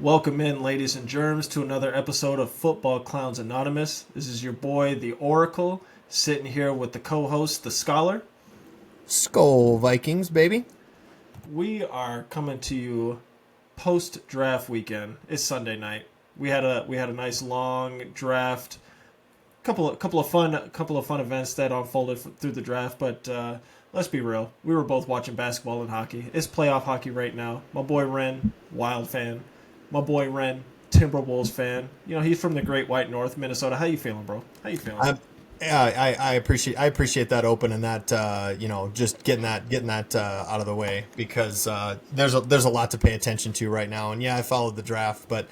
Welcome in, ladies and germs, to another episode of Football Clowns Anonymous. This is your boy, the Oracle, sitting here with the co-host, the Scholar. Skull Vikings, baby. We are coming to you post-draft weekend. It's Sunday night. We had a nice long draft. Couple of fun events that unfolded through the draft, but let's be real. We were both watching basketball and hockey. It's playoff hockey right now. My boy Ren, Wild fan. My boy Ren, Timberwolves fan. You know, he's from the Great White North, Minnesota. How you feeling, bro? How you feeling? I appreciate that open and that just getting that out of the way because there's a lot to pay attention to right now. And yeah, I followed the draft, but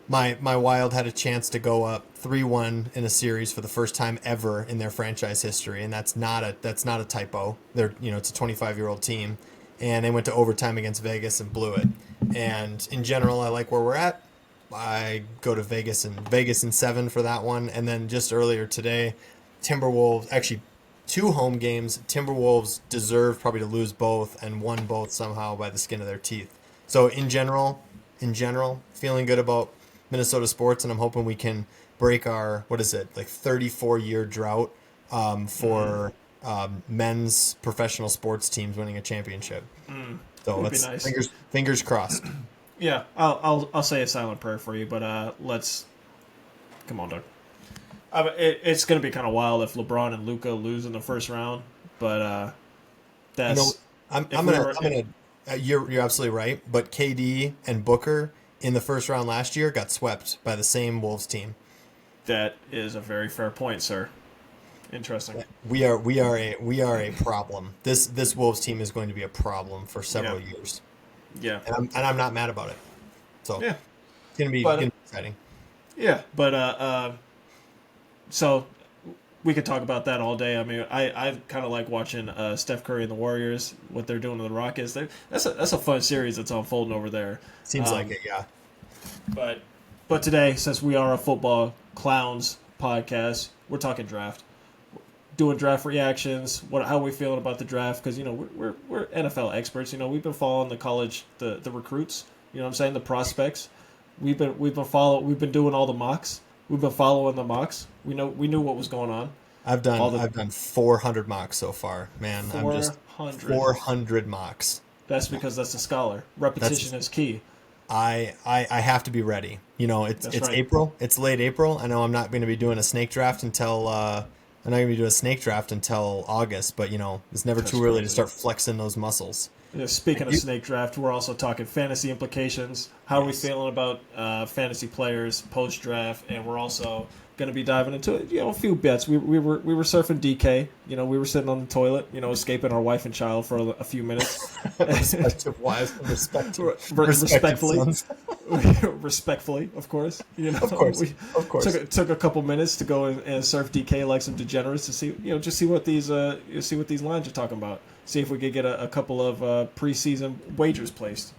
my Wild had a chance to go up 3-1 in a series for the first time ever in their franchise history, and that's not a typo. It's a 25-year-old team, and they went to overtime against Vegas and blew it. And in general, I like where we're at. I go to Vegas in 7 for that one. And then just earlier today, Timberwolves, actually 2 home games. Timberwolves deserved probably to lose both and won both somehow by the skin of their teeth. So in general, feeling good about Minnesota sports, and I'm hoping we can break our, 34-year drought for men's professional sports teams winning a championship. So let's nice. fingers crossed. Yeah, I'll say a silent prayer for you, but let's come on, Doug. It's going to be kind of wild if LeBron and Luka lose in the first round, but that's. You're absolutely right, but KD and Booker in the first round last year got swept by the same Wolves team. That is a very fair point, sir. Interesting. We are a problem. This Wolves team is going to be a problem for several years. Yeah, and I'm not mad about it. So yeah, it's gonna be exciting. Yeah, but so we could talk about that all day. I mean, I kind of like watching Steph Curry and the Warriors, what they're doing to the Rockets. That's a fun series that's unfolding over there. Seems like it, yeah. But today, since we are a football clowns podcast, we're talking draft. Doing draft reactions, how are we feeling about the draft? Because we're NFL experts. We've been following the college, the recruits. You know what I'm saying, the prospects. We've been doing all the mocks. We've been following the mocks. We knew what was going on. I've done 400 mocks so far, man. 400 mocks. That's because that's a scholar. Repetition is key. I have to be ready. It's right. April. It's late April. I know I'm not going to be doing a snake draft until. I'm not going to be doing a snake draft until August, but, it's never too early to start flexing those muscles. Yeah, speaking of snake draft, we're also talking fantasy implications. How are we feeling about fantasy players post-draft? And we're also going to be diving into a few bets. We were surfing DK. We were sitting on the toilet, escaping our wife and child for a few minutes. Respective wives, respectfully, of course. Of course. Took a couple minutes to go and surf DK like some degenerates to see, just see what these lines are talking about. See if we could get a couple of preseason wagers placed.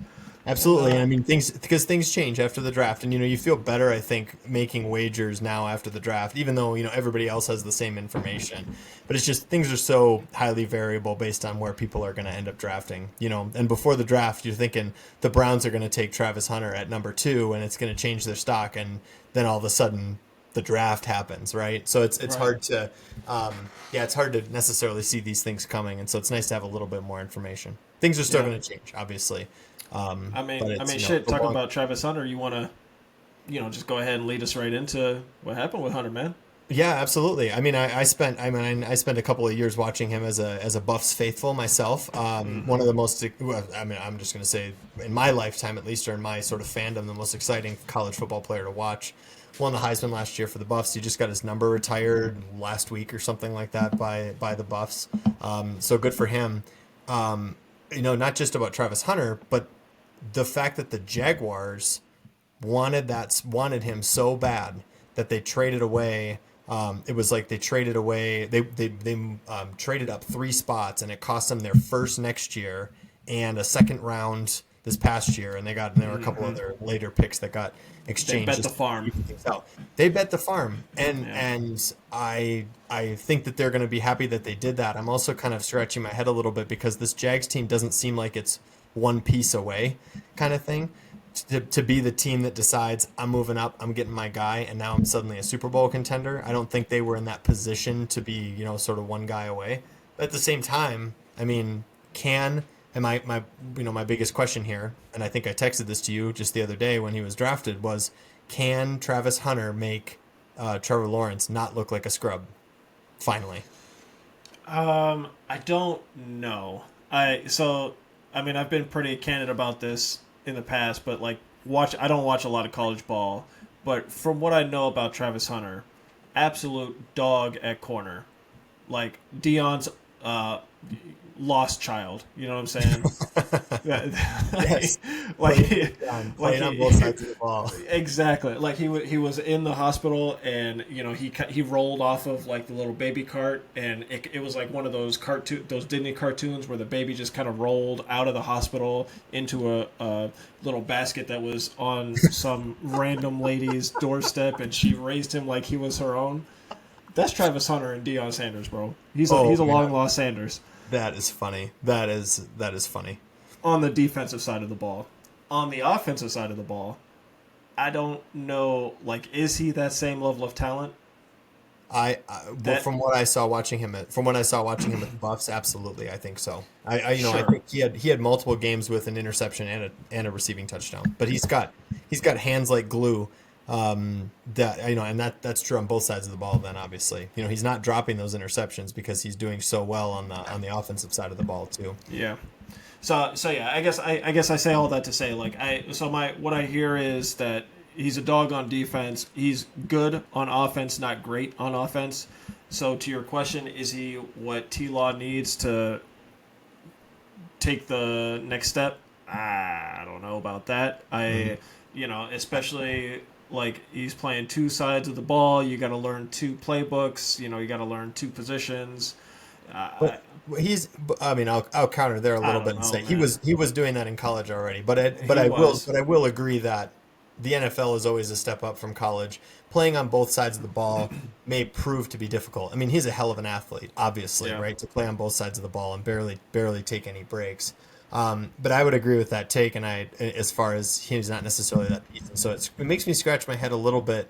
Absolutely. I mean, things change after the draft, and you feel better, I think, making wagers now after the draft, even though everybody else has the same information. But it's just things are so highly variable based on where people are going to end up drafting. And before the draft, you're thinking the Browns are going to take Travis Hunter at number 2, and it's going to change their stock, and then all of a sudden the draft happens, right? So it's right. Hard to, it's hard to necessarily see these things coming, and so it's nice to have a little bit more information. Things are still going to change, obviously. Talking about Travis Hunter, you want to, just go ahead and lead us right into what happened with Hunter, man. Yeah, absolutely. I mean, I spent a couple of years watching him as a Buffs faithful myself. One of the most, I'm just going to say, in my lifetime at least, or in my sort of fandom, the most exciting college football player to watch. Won the Heisman last year for the Buffs. He just got his number retired last week or something like that by the Buffs. So good for him. Not just about Travis Hunter, but the fact that the Jaguars wanted him so bad that they traded away. It was like they traded away. They traded up 3 spots, and it cost them their first next year and a second round this past year. And there were a couple other later picks that got exchanged. They bet the farm. They bet the farm, and I think that they're going to be happy that they did that. I'm also kind of scratching my head a little bit because this Jags team doesn't seem like it's one piece away kind of thing. to be the team that decides I'm moving up, I'm getting my guy, and now I'm suddenly a Super Bowl contender. I don't think they were in that position to be, sort of one guy away. But at the same time, I mean, and my biggest question here, and I think I texted this to you just the other day when he was drafted, was can Travis Hunter make Trevor Lawrence not look like a scrub? Finally. I don't know. I mean, I've been pretty candid about this in the past, but like, I don't watch a lot of college ball, but from what I know about Travis Hunter, absolute dog at corner, like Dion's lost child. You know what I'm saying? Yes. like, Playing on both sides of the ball. exactly. Like he was in the hospital, and he rolled off of like the little baby cart, and it was like one of those Disney cartoons where the baby just kind of rolled out of the hospital into a little basket that was on some random lady's doorstep, and she raised him like he was her own. That's Travis Hunter and Deion Sanders, bro. He's a long lost Sanders. That is funny. That is funny. On the defensive side of the ball. On the offensive side of the ball, I don't know. Like, is he that same level of talent? From what I saw watching him at the Buffs, absolutely, I think so. I Sure. think he had multiple games with an interception and a receiving touchdown. But he's got hands like glue. And that's true on both sides of the ball. Then obviously, he's not dropping those interceptions because he's doing so well on the offensive side of the ball too. Yeah. So yeah, I guess I say all that to say what I hear is that he's a dog on defense. He's good on offense, not great on offense. So to your question, is he what T-Law needs to take the next step? I don't know about that. Especially like he's playing two sides of the ball. You got to learn two playbooks. You got to learn two positions. But I'll counter there a little bit and say he was doing that in college already. But I will agree that the NFL is always a step up from college. Playing on both sides of the ball may prove to be difficult. I mean, he's a hell of an athlete, obviously, right? To play on both sides of the ball and barely take any breaks. But I would agree with that take, and as far as he's not necessarily that decent. So it makes me scratch my head a little bit.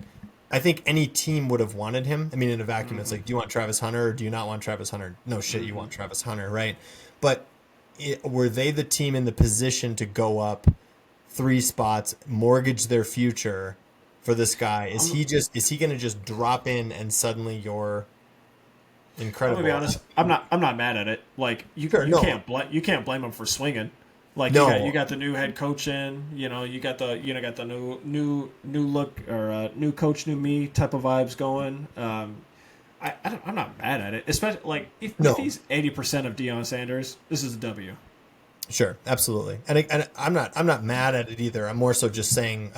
I think any team would have wanted him. I mean, in a vacuum, It's like, do you want Travis Hunter or do you not want Travis Hunter? No shit, you want Travis Hunter, right? But were they the team in the position to go up 3 spots, mortgage their future for this guy? Is he going to just drop in and suddenly you're incredible? I'm gonna be honest. I'm not mad at it. Like you can't blame him for swinging. Like you got the new head coach in. You got the new look or new coach, new me type of vibes going. I'm not mad at it. Especially like if he's 80% of Deion Sanders, this is a W. Sure, absolutely, and I'm not mad at it either. I'm more so just saying.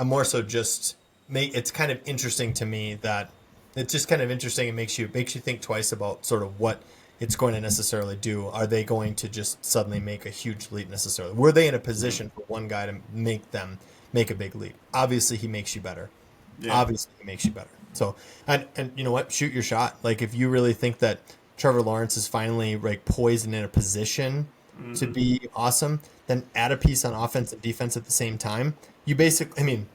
It's kind of interesting to me that it's just kind of interesting. It makes you think twice about sort of what it's going to necessarily do. Are they going to just suddenly make a huge leap necessarily? Were they in a position for one guy to make a big leap? Obviously, he makes you better. Yeah. Obviously, he makes you better. So, and you know what? Shoot your shot. Like if you really think that Trevor Lawrence is finally like poised and in a position to be awesome, then add a piece on offense and defense at the same time. You basically,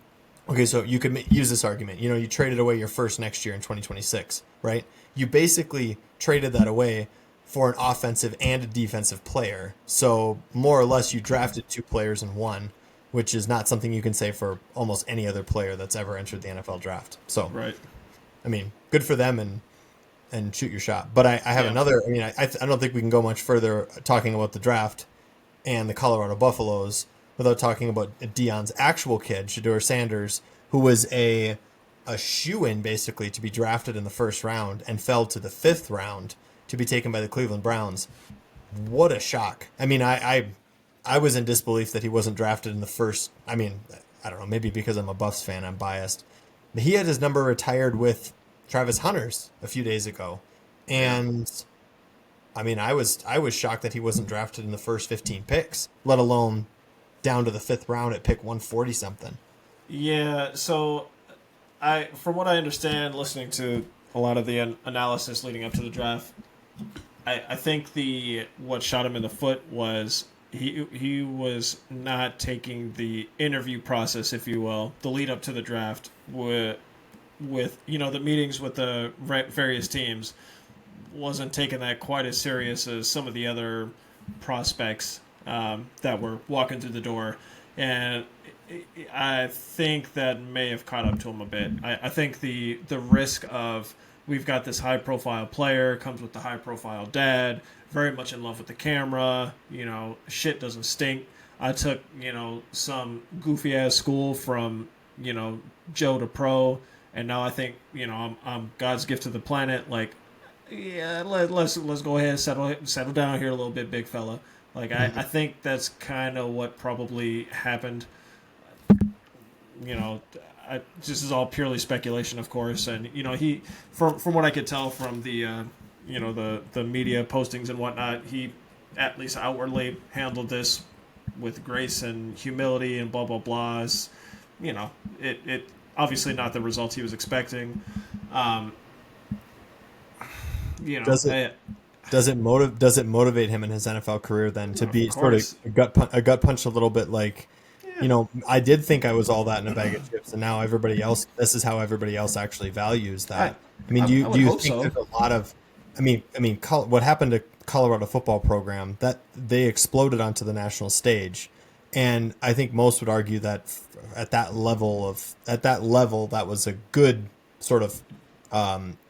okay, so you could use this argument. You traded away your first next year in 2026, right? You basically traded that away for an offensive and a defensive player. So more or less you drafted 2 players in one, which is not something you can say for almost any other player that's ever entered the NFL draft. So, right. Good for them and shoot your shot. But I have another, I don't think we can go much further talking about the draft and the Colorado Buffaloes without talking about Deion's actual kid, Shedeur Sanders, who was a shoo-in basically to be drafted in the first round and fell to the 5th round to be taken by the Cleveland Browns. What a shock. I was in disbelief that he wasn't drafted in the first. I don't know, maybe because I'm a Buffs fan, I'm biased. But he had his number retired with Travis Hunter's a few days ago. And I was shocked that he wasn't drafted in the first 15 picks, let alone down to the 5th round at pick 140 something. Yeah, so from what I understand, listening to a lot of the analysis leading up to the draft, I think what shot him in the foot was he was not taking the interview process, if you will, the lead up to the draft with the meetings with the various teams, wasn't taking that quite as serious as some of the other prospects that were walking through the door, and I think that may have caught up to him a bit. I think the risk of we've got this high profile player comes with the high profile dad, very much in love with the camera. Shit doesn't stink. I took some goofy ass school from Joe to pro, and now I think I'm God's gift to the planet. Like, yeah, let's go ahead and settle down here a little bit, big fella. Like, I think that's kind of what probably happened. This is all purely speculation, of course, and he, from what I could tell from the the media postings and whatnot, he at least outwardly handled this with grace and humility and blah blah blahs. It obviously not the results he was expecting. Does it motivate him in his NFL career then to be sort of a gut punch a little bit like, I did think I was all that in a bag of chips, and now this is how everybody else actually values that. Do you think there's a lot of, what happened to Colorado football program, that they exploded onto the national stage, and I think most would argue that at that level that was a good sort of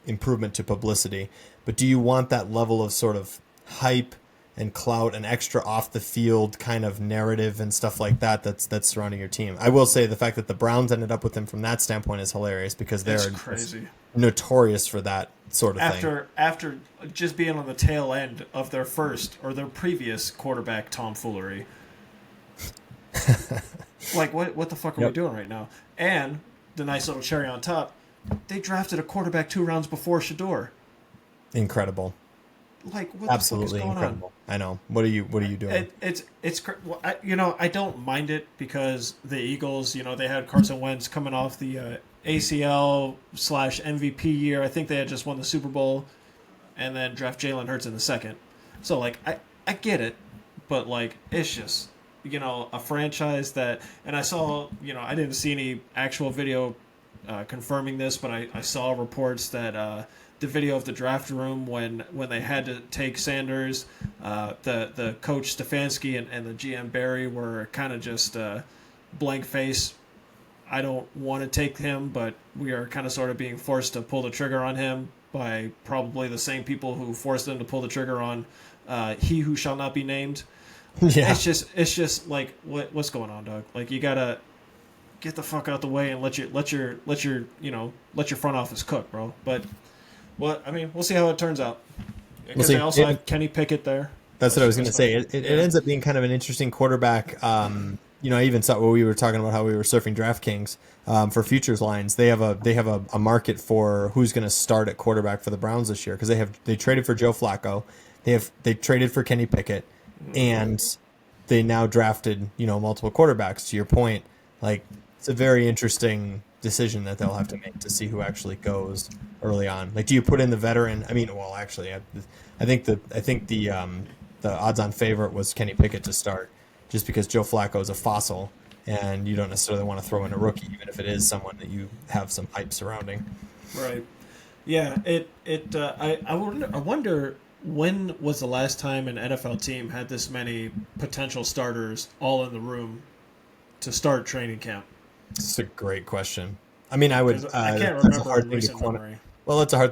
improvement to publicity. But do you want that level of sort of hype and clout and extra off the field kind of narrative and stuff like that that's surrounding your team? I will say the fact that the Browns ended up with him from that standpoint is hilarious, because they're notorious for that sort of thing. After just being on the tail end of their first or their previous quarterback tomfoolery. Like, what the fuck are we doing right now? And the nice little cherry on top, they drafted a quarterback 2 rounds before Shador. Incredible. Like, what absolutely the fuck is going incredible on? I know. What are you doing? I don't mind it, because the Eagles, they had Carson Wentz coming off the ACL/MVP year. I think they had just won the Super Bowl, and then draft Jalen Hurts in the second. So, like, I get it, but, like, it's just a franchise that, and I saw I didn't see any actual video confirming this, but I saw reports that the video of the draft room when they had to take Sanders, the coach Stefanski and the GM Barry were kind of just blank face. I don't want to take him, but we are kind of sort of being forced to pull the trigger on him by probably the same people who forced them to pull the trigger on he who shall not be named. Yeah. It's just like, what's going on, dog? Like, you gotta get the fuck out the way and let your front office cook, bro. But we'll see how it turns out. Because they also had Kenny Pickett there. That's what I was going to say. It ends up being kind of an interesting quarterback. I even saw we were talking about how we were surfing DraftKings for futures lines. They have a market for who's going to start at quarterback for the Browns this year, because they traded for Joe Flacco, they traded for Kenny Pickett, and they now drafted multiple quarterbacks. To your point, like, it's a very interesting decision that they'll have to make to see who actually goes early on. Like, do you put in the veteran? I think the odds-on favorite was Kenny Pickett to start, just because Joe Flacco is a fossil, and you don't necessarily want to throw in a rookie, even if it is someone that you have some hype surrounding. Right. Yeah. I wonder when was the last time an NFL team had this many potential starters all in the room to start training camp? It's a great question. I can't remember. It's a hard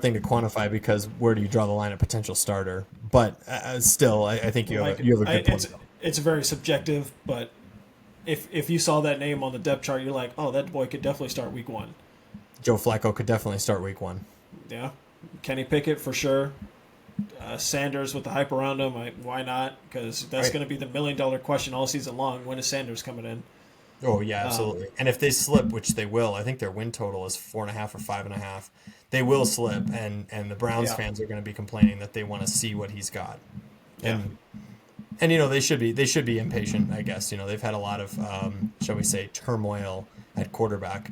thing to quantify, because where do you draw the line at potential starter? But still, I think you have a good point. It's very subjective, but if you saw that name on the depth chart, you're like, oh, that boy could definitely start week 1. Joe Flacco could definitely start week 1. Yeah. Kenny Pickett for sure. Sanders with the hype around him, why not? Because that's going to be the $1 million question all season long. When is Sanders coming in? Oh, yeah, absolutely. And if they slip, which they will, I think their win total is 4.5 or 5.5. They will slip, and the Browns fans are going to be complaining that they want to see what he's got. And they should be impatient, I guess. They've had a lot of, shall we say, turmoil at quarterback.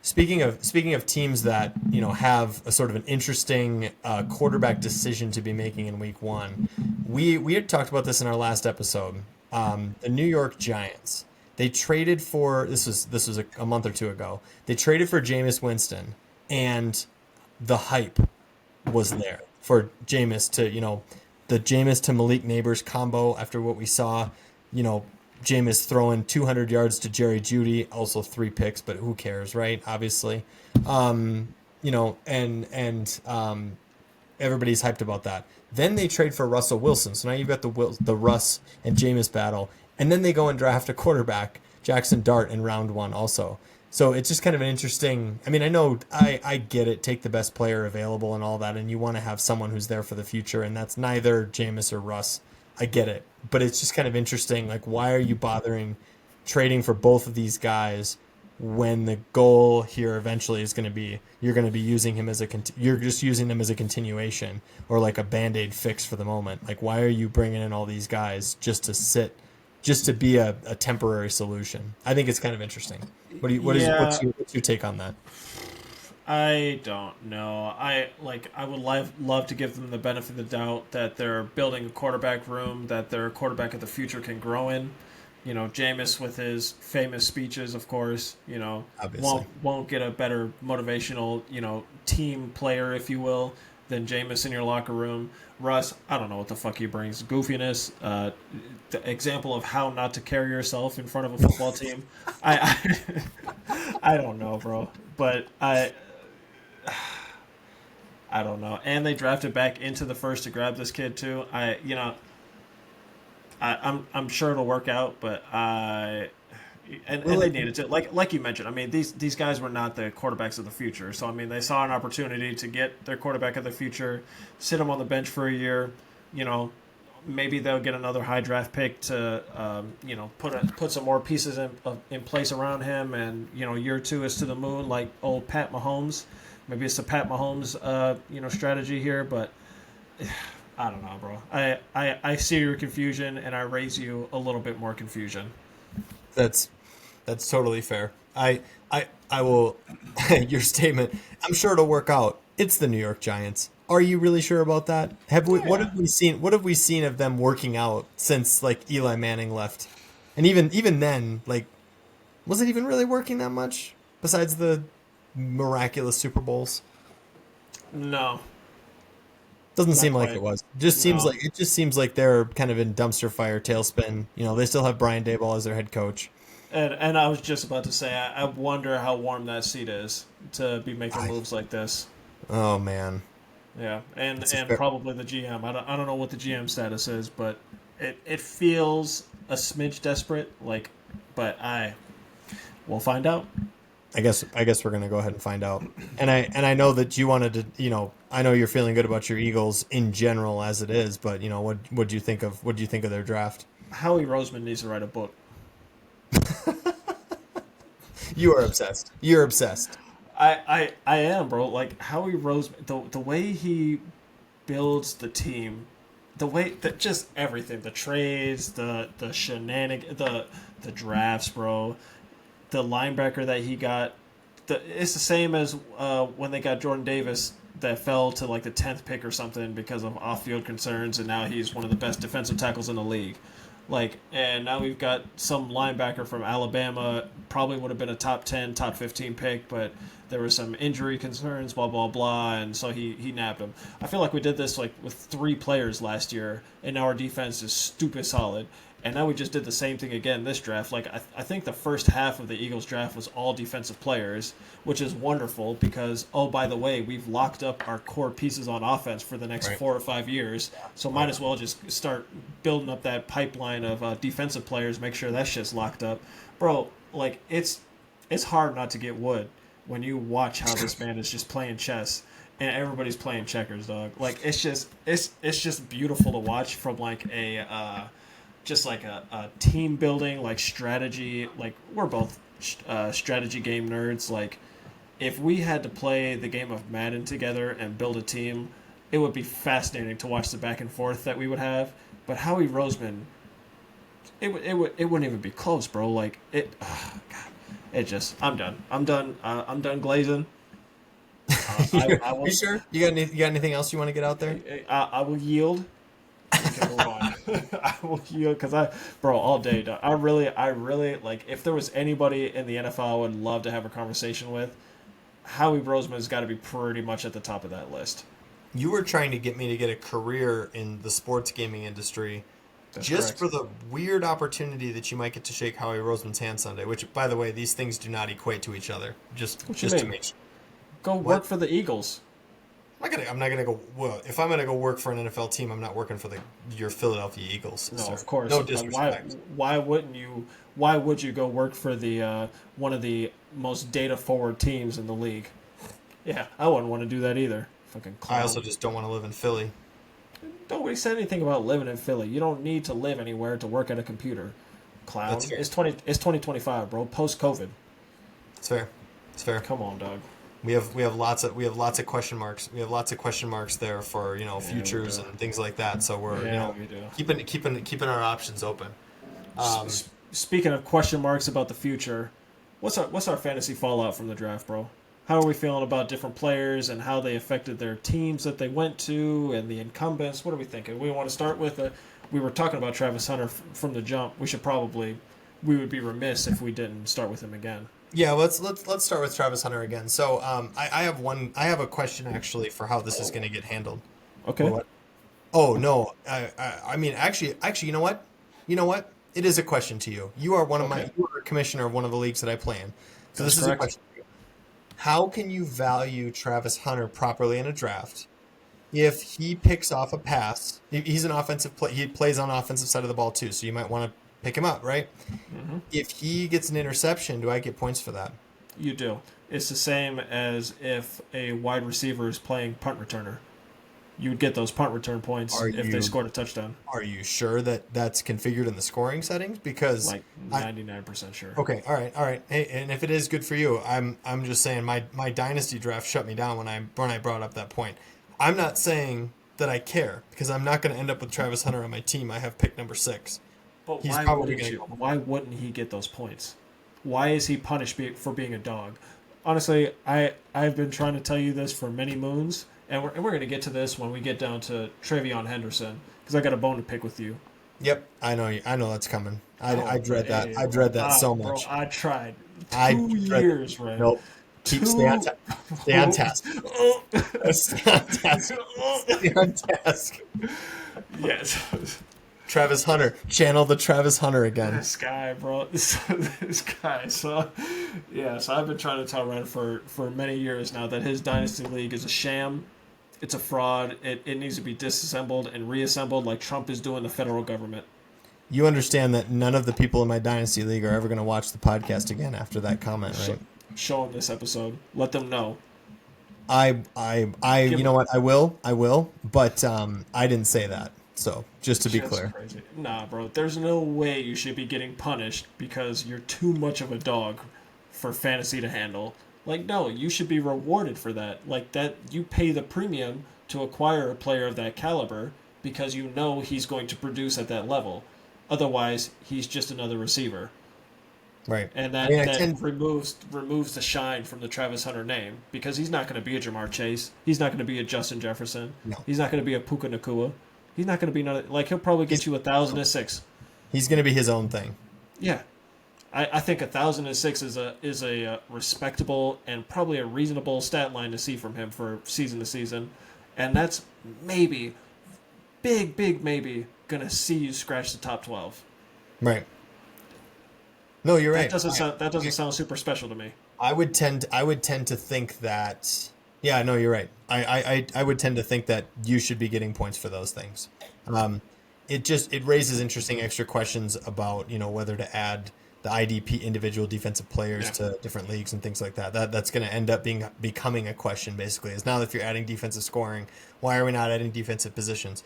Speaking of teams that have a sort of an interesting quarterback decision to be making in Week 1, we had talked about this in our last episode. The New York Giants. They traded for this was a month or two ago. They traded for Jameis Winston, and the hype was there for Jameis to the Jameis to Malik Neighbors combo after what we saw. Jameis throwing 200 yards to Jerry Jeudy, also 3 picks, but who cares, right? Obviously, and everybody's hyped about that. Then they trade for Russell Wilson, so now you've got the Russ and Jameis battle, and then they go and draft a quarterback, Jackson Dart, in round 1 also. So it's just kind of an interesting. I mean, I know I get it. Take the best player available and all that, and you want to have someone who's there for the future, and that's neither Jameis or Russ. I get it, but it's just kind of interesting. Like, why are you bothering trading for both of these guys when the goal here eventually is going to be you're going to be using him you're just using them as a continuation or like a Band-Aid fix for the moment? Like, why are you bringing in all these guys just to be a temporary solution? I think it's kind of interesting. What's your take on that? I don't know. I would love to give them the benefit of the doubt that they're building a quarterback room that their quarterback of the future can grow in. Jameis with his famous speeches, of course, won't get a better motivational, team player, if you will, than Jameis in your locker room. Russ, I don't know what the fuck he brings. Goofiness, the example of how not to carry yourself in front of a football team. I don't know, bro. But I don't know. And they drafted back into the first to grab this kid too. I'm sure it'll work out, but and they needed to. Like you mentioned, I mean, these guys were not the quarterbacks of the future. So I mean, they saw an opportunity to get their quarterback of the future, sit him on the bench for a year. Maybe they'll get another high draft pick to put some more pieces in place around him, and year 2 is to the moon, like old Pat Mahomes. Maybe it's a Pat Mahomes strategy here, but I don't know, bro. I see your confusion, and I raise you a little bit more confusion. That's totally fair. I will. Your statement. I'm sure it'll work out. It's the New York Giants. Are you really sure about that? What have we seen? What have we seen of them working out since like Eli Manning left? And even then, like, was it even really working that much besides the miraculous Super Bowls? No. Doesn't seem like it was. It just seems like they're kind of in dumpster fire tailspin. They still have Brian Daboll as their head coach. And I was just about to say, I wonder how warm that seat is to be making moves like this. Oh man. Yeah, and probably the GM. I don't know what the GM status is, but it feels a smidge desperate. But we'll find out. I guess we're gonna go ahead and find out. And I know that you wanted to. I know you're feeling good about your Eagles in general as it is, but what do you think of their draft? Howie Roseman needs to write a book. You are obsessed. You're obsessed. I am, bro. Like Howie Roseman, the way he builds the team, the way that just everything, the trades, the shenanigans, the drafts, bro, the linebacker that he got, it's the same as when they got Jordan Davis that fell to like the 10th pick or something because of off-field concerns, and now he's one of the best defensive tackles in the league. And now we've got some linebacker from Alabama, probably would have been a top 10, top 15 pick, but there were some injury concerns, blah, blah, blah, and so he nabbed him. I feel like we did this with 3 players last year, and now our defense is stupid solid. And now we just did the same thing again this draft. I think the first half of the Eagles draft was all defensive players, which is wonderful because, oh, by the way, we've locked up our core pieces on offense for the next 4 or 5 years. So might as well just start building up that pipeline of defensive players, make sure that shit's locked up. Bro, it's hard not to get wood when you watch how this man is just playing chess and everybody's playing checkers, dog. It's just beautiful to watch from a team building, strategy. We're both strategy game nerds. If we had to play the game of Madden together and build a team, it would be fascinating to watch the back and forth that we would have. But Howie Roseman, it wouldn't even be close, bro. God, I'm done. I'm done glazing. I You will. sure? You got anything else you want to get out there? I will yield. We can move on. I will yield because bro, all day. Dog. I really like. If there was anybody in the NFL, I would love to have a conversation with. Howie Roseman's got to be pretty much at the top of that list. You were trying to get me to get a career in the sports gaming industry That's just correct. for the weird opportunity that you might get to shake Howie Roseman's hand someday, which, by the way, these things do not equate to each other. What you Just to mean? make sure. Go What? work for the Eagles. I'm not gonna go. Well, if I'm gonna go work for an NFL team, I'm not working for your Philadelphia Eagles, No, sir. of course. No Why? disrespect. Why wouldn't you? Why would you go work for the one of the most data forward teams in the league? Yeah, I wouldn't want to do that either. Fucking I also clown. just don't want to live in Philly. Nobody said anything about living in Philly. You don't need to live anywhere to work at a computer. That's Clown. fair. It's 2025, bro. Post COVID. It's fair. It's fair. Come on, dog. We have lots of question marks. We have lots of question marks there for Yeah, we futures do. and things like that. So we're Yeah, we do. keeping our options open. Speaking of question marks about the future, what's our fantasy fallout from the draft, bro? How are we feeling about different players and how they affected their teams that they went to and the incumbents? What are we thinking? We want to start with we were talking about Travis Hunter from the jump. We would be remiss if we didn't start with him again. Yeah, let's start with Travis Hunter again. So I have a question actually for how this is going to get handled. Okay, What? Oh no, I mean actually, you know what? It is a question to you. You are okay, you are a commissioner of one of the leagues that I play in. So that's this is a correct. question. How can you value Travis Hunter properly in a draft if he picks off a pass? He's an offensive play. He plays on the offensive side of the ball too, so you might want to pick him up, right? Hmm. If he gets an interception, do I get points for that? You do. It's the same as if a wide receiver is playing punt returner. You would get those punt return points Are if they you scored a touchdown. are you sure that that's configured in the scoring settings? Because Like I 99% sure. okay, all right. Hey, and if it is good for you, I'm just saying my dynasty draft shut me down when I brought up that point. I'm not saying that I care because I'm not going to end up with Travis Hunter on my team. I have pick number 6. But He's why probably wouldn't going to you? go. Why wouldn't he get those points? Why is he punished for being a dog? Honestly, I've been trying to tell you this for many moons, and we're gonna get to this when we get down to Travion Henderson because I got a bone to pick with you. Yep, I know you. I know that's coming. I Oh, dread that. hey, I dread that so bro, much. I tried I two dread. years, Ren. Nope. Two. Stay on task. Stay on task. Stay on task. Yes. Travis Hunter. Channel the Travis Hunter again. This guy, bro. This guy. So, yeah. So I've been trying to tell Ren for many years now that his dynasty league is a sham. It's a fraud. It needs to be disassembled and reassembled like Trump is doing the federal government. You understand that none of the people in my dynasty league are ever going to watch the podcast again after that comment, right? Show them this episode. Let them know. You Give know what? I will, but I didn't say that. So just to be That's clear, crazy. Nah, bro. There's no way you should be getting punished because you're too much of a dog for fantasy to handle. Like, no, you should be rewarded for that. Like that, you pay the premium to acquire a player of that caliber because you know he's going to produce at that level. Otherwise, he's just another receiver, right? and I that mean, I that tend removes the shine from the Travis Hunter name because he's not going to be a Jamar Chase. He's not going to be a Justin Jefferson. no. He's not going to be a Puka Nakua. He's not going to be none. Like he'll probably get He's you 1,006. he's going to be his own thing. Yeah, I think 1,006 is a respectable and probably a reasonable stat line to see from him for season to season, and that's maybe big maybe gonna see you scratch the top 12. Right. No, you're That right. doesn't sound super special to me. I would tend to think that. Yeah, no, you're right. I would tend to think that you should be getting points for those things. It raises interesting extra questions about whether to add the IDP individual defensive players Yeah. to different leagues and things like that. That's going to end up becoming a question basically. Is now that if you're adding defensive scoring, why are we not adding defensive positions?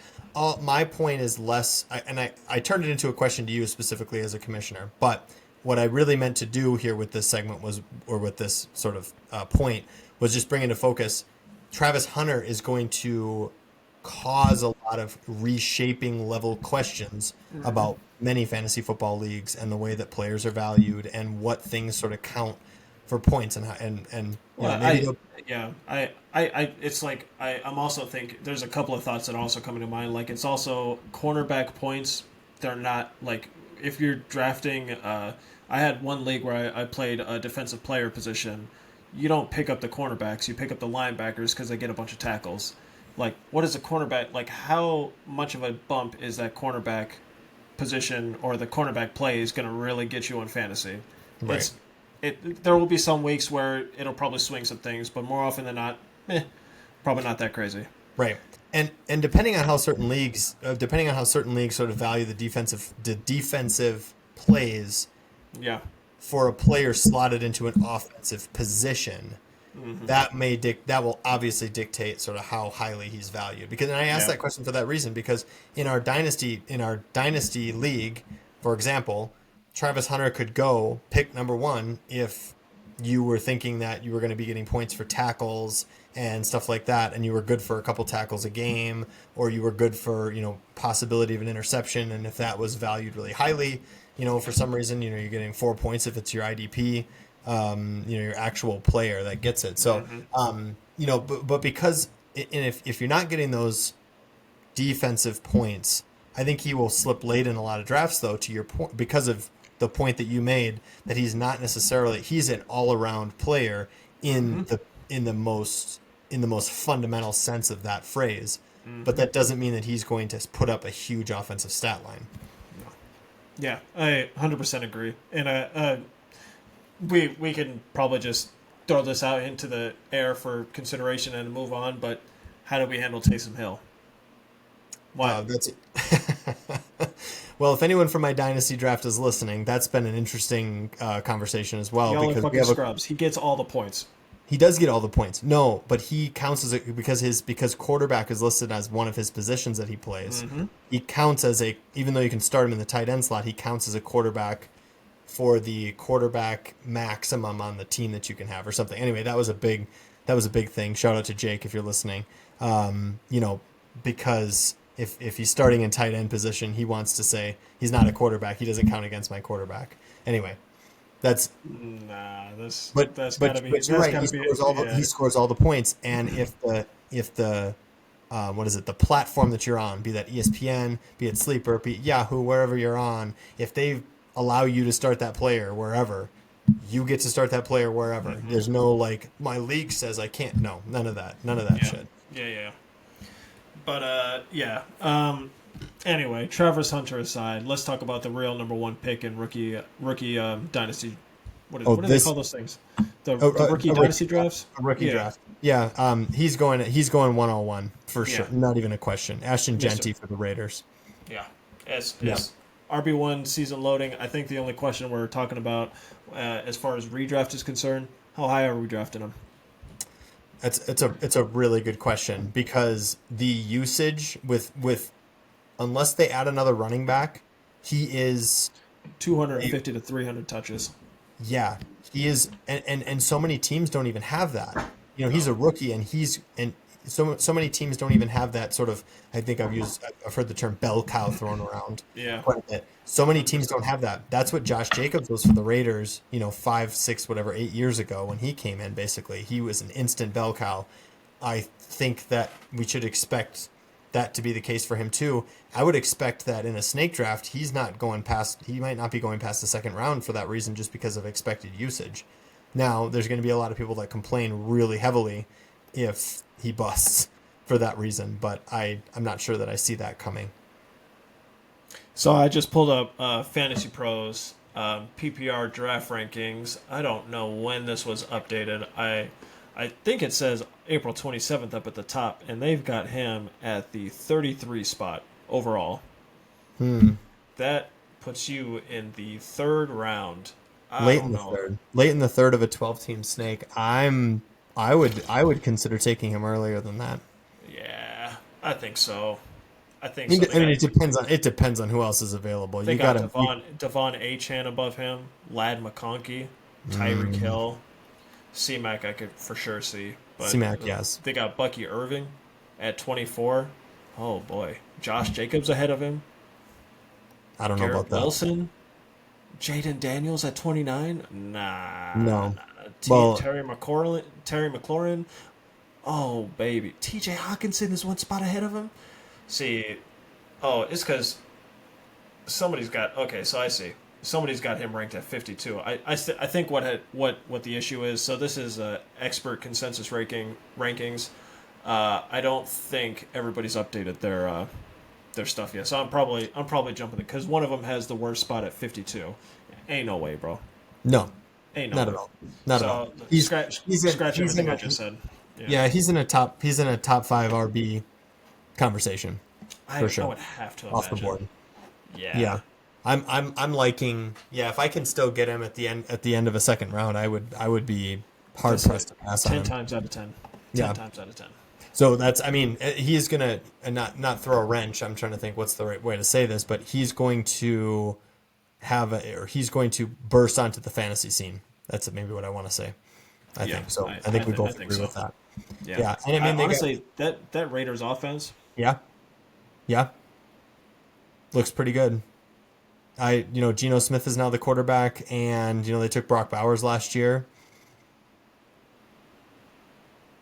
My point is less, I turned it into a question to you specifically as a commissioner, but what I really meant to do here with this segment with this sort of point, was just bring into focus. Travis Hunter is going to cause a lot of reshaping level questions about many fantasy football leagues and the way that players are valued and what things sort of count for points and Well, maybe it's like I'm also think there's a couple of thoughts that are also coming to mind. Like it's also cornerback points. They're not like if you're drafting. I had one league where I played a defensive player position. You don't pick up the cornerbacks. You pick up the linebackers because they get a bunch of tackles. Like what is a cornerback? Like how much of a bump is that cornerback position or the cornerback play is going to really get you in fantasy? right. It's there will be some weeks where it'll probably swing some things, but more often than not, probably not that crazy. Right. And depending on how certain leagues sort of value the defensive plays Yeah. for a player slotted into an offensive position, that will obviously dictate sort of how highly he's valued. Because and I asked that question for that reason because in our dynasty league, for example, Travis Hunter could go pick number 1 if you were thinking that you were going to be getting points for tackles and stuff like that, and you were good for a couple tackles a game, or you were good for, possibility of an interception, and if that was valued really highly, for some reason, you're getting 4 points if it's your IDP, your actual player that gets it. So, but because, and if you're not getting those defensive points, I think he will slip late in a lot of drafts, though, to your point, because of the point that you made that he's not necessarily, he's an all-around player in the most fundamental sense of that phrase, but that doesn't mean that he's going to put up a huge offensive stat line. Yeah, I 100% agree, and we can probably just throw this out into the air for consideration and move on. But how do we handle Taysom Hill? Why? That's it. Well, if anyone from my dynasty draft is listening, that's been an interesting conversation as well. Y'all are because fucking scrubs. He gets all the points. He does get all the points. No, but he counts as because quarterback is listed as one of his positions that he plays. He counts as even though you can start him in the tight end slot, he counts as a quarterback for the quarterback maximum on the team that you can have or something. Anyway, that was a big thing. Shout out to Jake if you're listening. Because if he's starting in tight end position, he wants to say he's not a quarterback. He doesn't count against my quarterback. Anyway, that's gotta be. But you're right. He scores all the points, and if the the platform that you're on, be that ESPN, be it Sleeper, be it Yahoo, wherever you're on, if they allow you to start that player wherever, you get to start that player wherever. There's no like my league says I can't. No, none of that shit. Yeah. But anyway, Travis Hunter aside, let's talk about the real number 1 pick in rookie dynasty. What do they call those things? The rookie dynasty drafts. A rookie draft. Yeah. He's going 101 for sure. Not even a question. Ashton Genty for the Raiders. Yeah. As RB1 season loading, I think the only question we're talking about as far as redraft is concerned, how high are we drafting him? It's a really good question because the usage with unless they add another running back, he is 250 to 300 touches. Yeah, he is, and so many teams don't even have that. He's a rookie, and so many teams don't even have that sort of. I think I've heard the term bell cow thrown around. Yeah, quite a bit. So many teams don't have that. That's what Josh Jacobs was for the Raiders. 5, 6, 8 years ago when he came in. Basically, he was an instant bell cow. I think that we should expect that to be the case for him too. I would expect that in a snake draft, he might not be going past the second round for that reason, just because of expected usage. Now, there's going to be a lot of people that complain really heavily if he busts for that reason, but I'm not sure that I see that coming. So I just pulled up Fantasy Pros PPR draft rankings. I don't know when this was updated. I think it says April 27th up at the top, and they've got him at the 33 spot overall. That puts you in the 3rd round. Late in the third of a 12-team snake. I would consider taking him earlier than that. Yeah, I think so. It depends on who else is available. They got Devon Achane above him, Lad McConkey, Tyreek Hill, C-Mac I could for sure see. But C-Mac, yes. They got Bucky Irving at 24. Oh boy, Josh Jacobs ahead of him. I don't know Garrett about that. Wilson, Jaden Daniels at 29. Nah. No. Well, Terry McLaurin. Oh baby, T.J. Hawkinson is one spot ahead of him. See, oh, it's because somebody's got. Okay, so I see. Somebody's got him ranked at 52. I think what the issue is. So this is expert consensus rankings. I don't think everybody's updated their stuff yet. So I'm probably jumping it because one of them has the worst spot at 52. Ain't no way, bro. no, Ain't no not way. at all. Not at all. So scratch everything I just said. Yeah, he's in a top 5 RB conversation for sure. I would have to off the imagine. board. Yeah. Yeah. I'm liking, yeah, if I can still get him at the end of a second round, I would be hard pressed to pass on 10 him. times out of 10. 10 Yeah. times out of 10. So that's, I mean, he's gonna not throw a wrench. I'm trying to think what's the right way to say this, but he's going to he's going to burst onto the fantasy scene. That's maybe what I want to say. I think so. I think we both agree with that. Yeah. And I mean, honestly, that Raiders offense. Yeah. Looks pretty good. Geno Smith is now the quarterback, and they took Brock Bowers last year.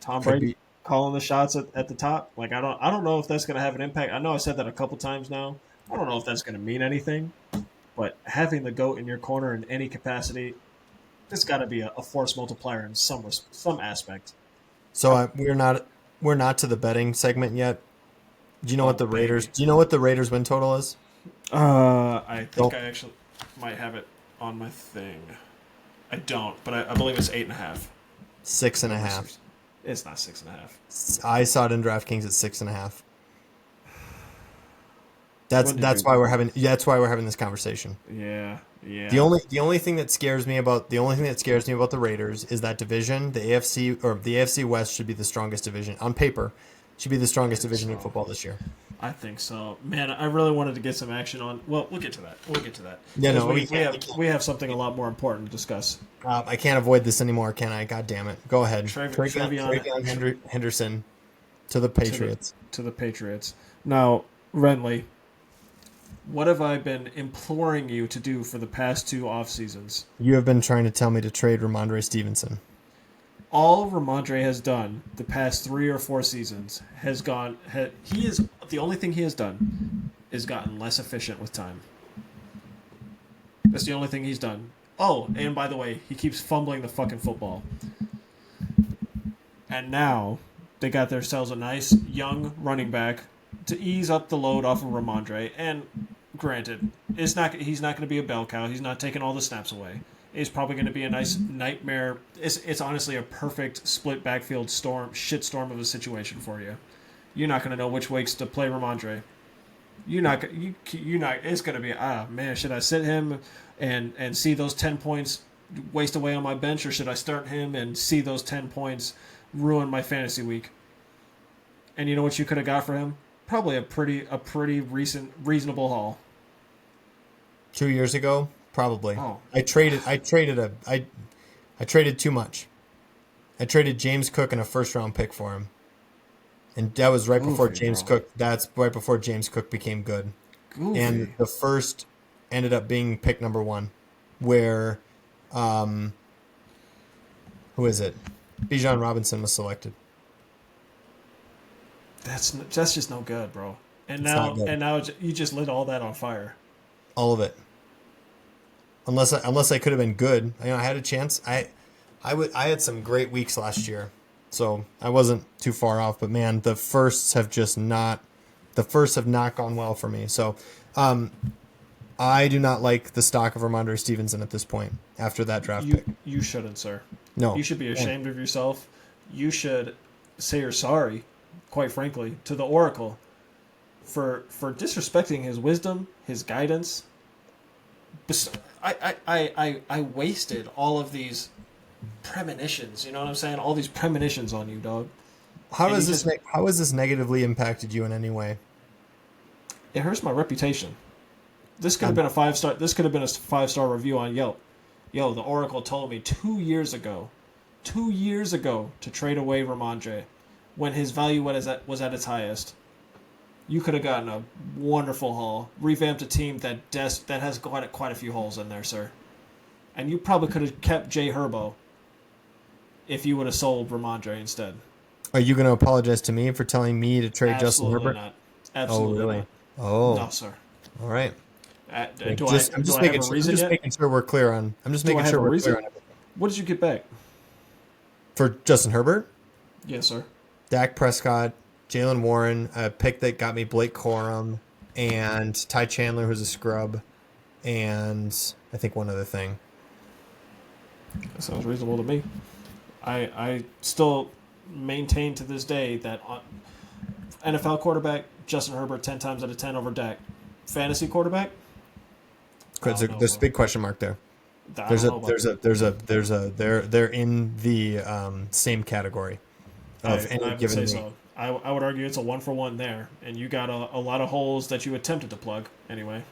Tom Brady calling the shots at the top. Like I don't know if that's going to have an impact. I know I said that a couple times now. I don't know if that's going to mean anything, but having the GOAT in your corner in any capacity, there's got to be a force multiplier in some aspect. So we're not to the betting segment yet. Do you know what the Raiders? Do you know what the Raiders win total is? I think I actually might have it on my thing. I don't, but I believe it's 8.5. 6.5. It's not 6.5. I saw it in DraftKings at 6.5. That's why we're having this conversation. Yeah. The only thing that scares me about the Raiders is that division. The AFC West should be the strongest division on paper. Should be the strongest division in football this year. I think so, man. I really wanted to get some action on. Well, we'll get to that. Yeah, no, we have something a lot more important to discuss. I can't avoid this anymore, can I? God damn it! Go ahead. Travion Henderson to the Patriots. To the Patriots. Now, Renly, what have I been imploring you to do for the past 2 off seasons? You have been trying to tell me to trade Ramondre Stevenson. All Ramondre has done the past 3 or 4 seasons the only thing he has done is gotten less efficient with time. That's the only thing he's done. Oh, and by the way, he keeps fumbling the fucking football. And now they got themselves a nice young running back to ease up the load off of Ramondre. And granted, he's not going to be a bell cow. He's not taking all the snaps away. It's probably going to be a nice nightmare. It's honestly a perfect split backfield shitstorm of a situation for you. You're not going to know which weeks to play Ramondre. You're not. It's going to be man. Should I sit him and see those 10 points waste away on my bench, or should I start him and see those 10 points ruin my fantasy week? And you know what you could have got for him? Probably a pretty reasonable haul. 2 years ago. Probably. Oh. I traded too much. I traded James Cook and a first round pick for him. And that was right before James Cook. That's right before James Cook became good. Goofy. And the first ended up being pick number 1, where who is it? Bijan Robinson was selected. That's just no good, bro. And now you just lit all that on fire. All of it. Unless I could have been good. I had a chance. I had some great weeks last year, so I wasn't too far off. But man, the firsts have not gone well for me. So, I do not like the stock of Ramondre Stevenson at this point after that draft pick. You shouldn't, sir. No, you should be ashamed of yourself. You should say you're sorry, quite frankly, to the Oracle for disrespecting his wisdom, his guidance. I wasted all of these premonitions. You know what I'm saying? All these premonitions on you, dog. How has this negatively impacted you in any way? It hurts my reputation. This could have been a 5-star. This could have been a 5-star review on Yelp. Yo, the Oracle told me 2 years ago, to trade away Ramondre when his value was at its highest. you could have gotten a wonderful haul, revamped a team that has quite a few holes in there, sir. And you probably could have kept Jay Herbo if you would have sold Ramondre instead. Are you going to apologize to me for telling me to trade Justin Absolutely Herbert? not. Oh, Absolutely really? not. Oh, No, sir. all right. Do I have a reason I'm just yet? making sure we're clear on. I'm just Do I making have sure a we're reason? clear on everything. What did you get back? For Justin Herbert, Yes, sir. Dak Prescott, Jalen Warren, a pick that got me Blake Corum, and Ty Chandler, who's a scrub, and I think one other thing. That sounds reasonable to me. I still maintain to this day that NFL quarterback Justin Herbert 10 times out of 10 over Dak. Fantasy quarterback. There's a big question mark there. They're in the same category of any I would given say week. so. I would argue it's a 1-for-1 there, and you got a lot of holes that you attempted to plug anyway.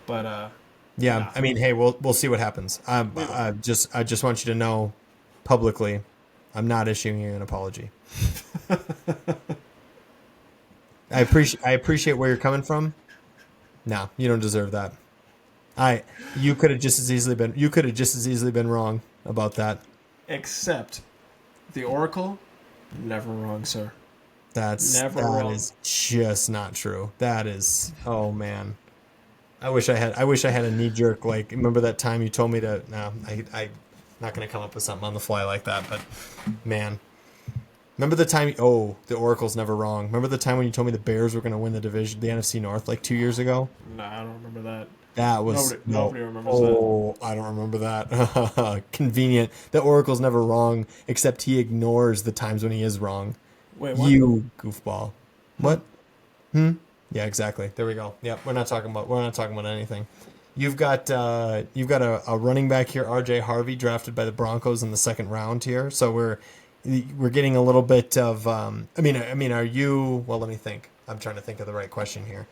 But Yeah, nah. I mean, hey, we'll see what happens. I just want you to know publicly, I'm not issuing you an apology. I appreciate where you're coming from. No, you don't deserve that. You could have just as easily been wrong about that. Except the Oracle, never wrong, sir. That is just not true. That is, oh man. I wish I had a knee jerk, like, remember that time you told me to, no, I'm not going to come up with something on the fly like that, but man, remember the time, the Oracle's never wrong. Remember the time when you told me the Bears were going to win the division, the NFC North, like 2 years ago? Nah, I don't remember that. That was, nobody remembers that. Oh, I don't remember that. Convenient. The Oracle's never wrong, except he ignores the times when he is wrong. Wait, what? You goofball. What? Yeah, exactly. There we go. Yeah, we're not talking about anything. You've got a running back here, RJ Harvey, drafted by the Broncos in the second round here. So we're getting a little bit of I mean, are you? Well, let me think. I'm trying to think of the right question here.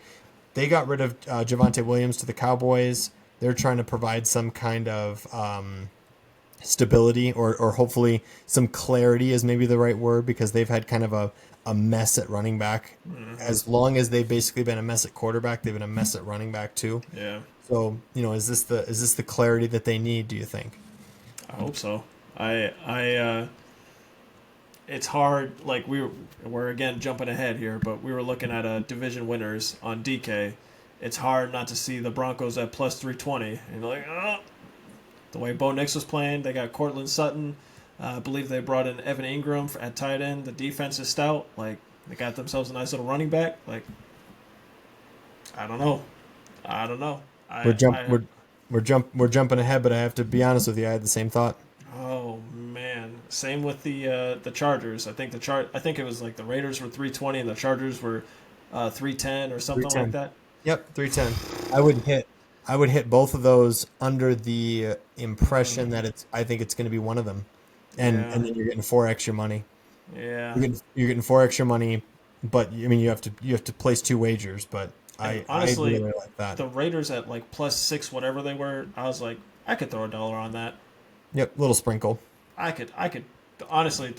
They got rid of Javonte Williams to the Cowboys. They're trying to provide some kind of stability or hopefully some clarity is maybe the right word, because they've had kind of a mess at running back. Mm-hmm. As long as they've basically been a mess at quarterback, they've been a mess at running back too. Yeah. So, is this the clarity that they need, do you think? I hope so. It's hard, like we're again jumping ahead here, but we were looking at division winners on DK. It's hard not to see the Broncos at plus 320 and you're like, oh. The way Bo Nix was playing, they got Cortland Sutton. I believe they brought in Evan Ingram at tight end. The defense is stout. Like, they got themselves a nice little running back. Like, I don't know. We're jumping ahead, but I have to be honest with you. I had the same thought. Oh man, same with the Chargers. I think it was like the Raiders were 320 and the Chargers were 310 or something like that. Yep, 310. I would hit both of those under the impression that I think it's going to be one of them, and then you're getting 4 extra money. Yeah, you're getting 4 extra money, but I mean you have to place 2 wagers. But honestly, I really like that. The Raiders at like plus 6 whatever they were, I was like, I could throw $1 on that. Yep, little sprinkle. I could honestly,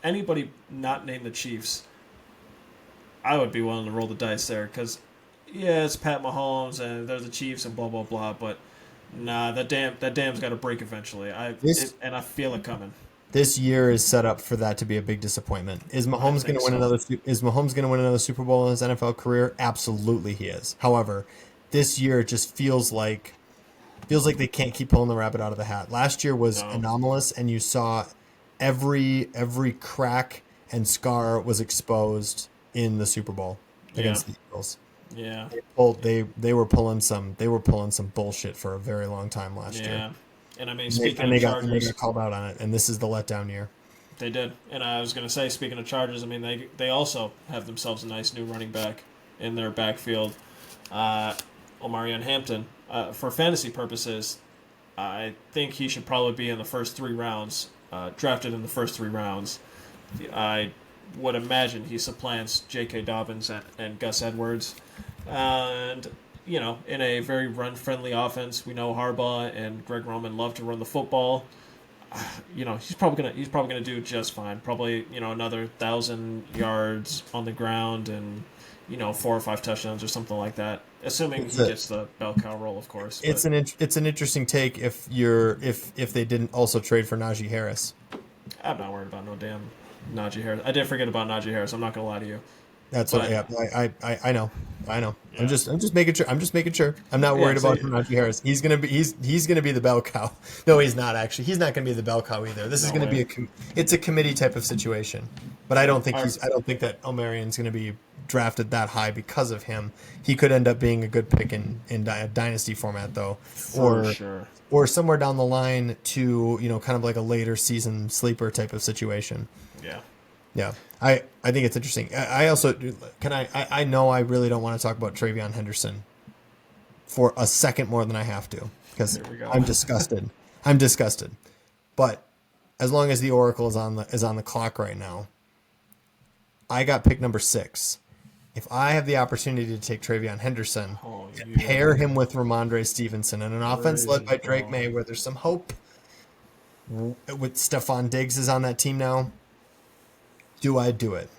anybody not named the Chiefs, I would be willing to roll the dice there, because yeah, it's Pat Mahomes and they're the Chiefs and blah blah blah, but nah, that dam's got to break eventually. And I feel it coming. This year is set up for that to be a big disappointment. Is Mahomes going to win another? Is Mahomes going to win another Super Bowl in his NFL career? Absolutely, he is. However, this year it just feels like they can't keep pulling the rabbit out of the hat. Last year was anomalous, and you saw every crack and scar was exposed in the Super Bowl against the Eagles. Yeah, they were pulling some bullshit for a very long time last year. Yeah, and I mean, they got called out on it, and this is the letdown year. They did, and I was going to say, speaking of Chargers, I mean they also have themselves a nice new running back in their backfield, Omarion Hampton. For fantasy purposes, I think he should probably be in the first 3 rounds, drafted in the first 3 rounds. I would imagine he supplants J.K. Dobbins and Gus Edwards. And, in a very run-friendly offense, we know Harbaugh and Greg Roman love to run the football. He's probably gonna do just fine. Probably, another 1,000 yards on the ground and, 4 or 5 touchdowns or something like that, assuming he gets the bell cow role, of course. It's an interesting take if they didn't also trade for Najee Harris. I'm not worried about no damn Najee Harris. I did forget about Najee Harris. I'm not gonna lie to you. That's But what. Yeah, I know. yeah. I'm just making sure. I'm just making sure. I'm not worried about Najee Harris. He's gonna be the bell cow. No, he's not actually. He's not gonna be the bell cow either. This is gonna be it's a committee type of situation. But I don't think I don't think that Omarion's gonna be drafted that high because of him. He could end up being a good pick in a dynasty format though, or somewhere down the line to kind of like a later season sleeper type of situation. Yeah. Yeah, I think it's interesting. I also I know I really don't want to talk about Travion Henderson for a second more than I have to because I'm disgusted. I'm disgusted. But as long as the Oracle is on the clock right now, I got pick number 6. If I have the opportunity to take Travion Henderson and pair him with Ramondre Stevenson in an offense led by Drake May, where there's some hope, with Stephon Diggs is on that team now. Do I do it?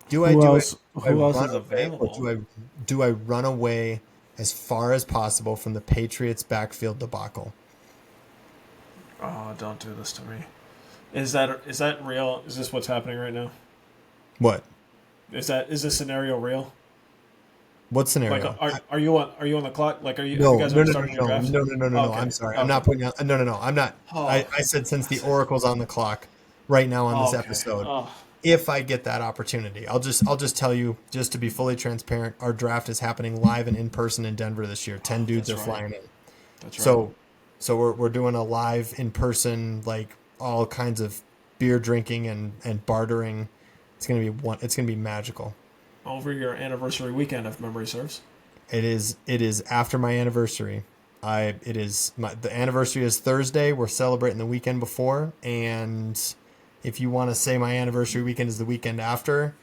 Do I do it? Who else is available? Or do I run away as far as possible from the Patriots' backfield debacle? Oh, don't do this to me. Is that real? Is this what's happening right now? What? Is this scenario real? What scenario? Like, are you on the clock? Like, are you? No, you guys starting your drafts? No. Okay. I'm sorry. Okay. I'm not putting out. No. I'm not. Oh. I said since the Oracle's on the clock right now on this episode. Oh. If I get that opportunity, I'll just tell you, just to be fully transparent, our draft is happening live and in person in Denver this year. 10 dudes are flying in. That's right. So we're doing a live in person, like all kinds of beer drinking and bartering. It's gonna be magical. Over your anniversary weekend, if memory serves. It is after my anniversary. The anniversary is Thursday. We're celebrating the weekend before, and if you want to say my anniversary weekend is the weekend after,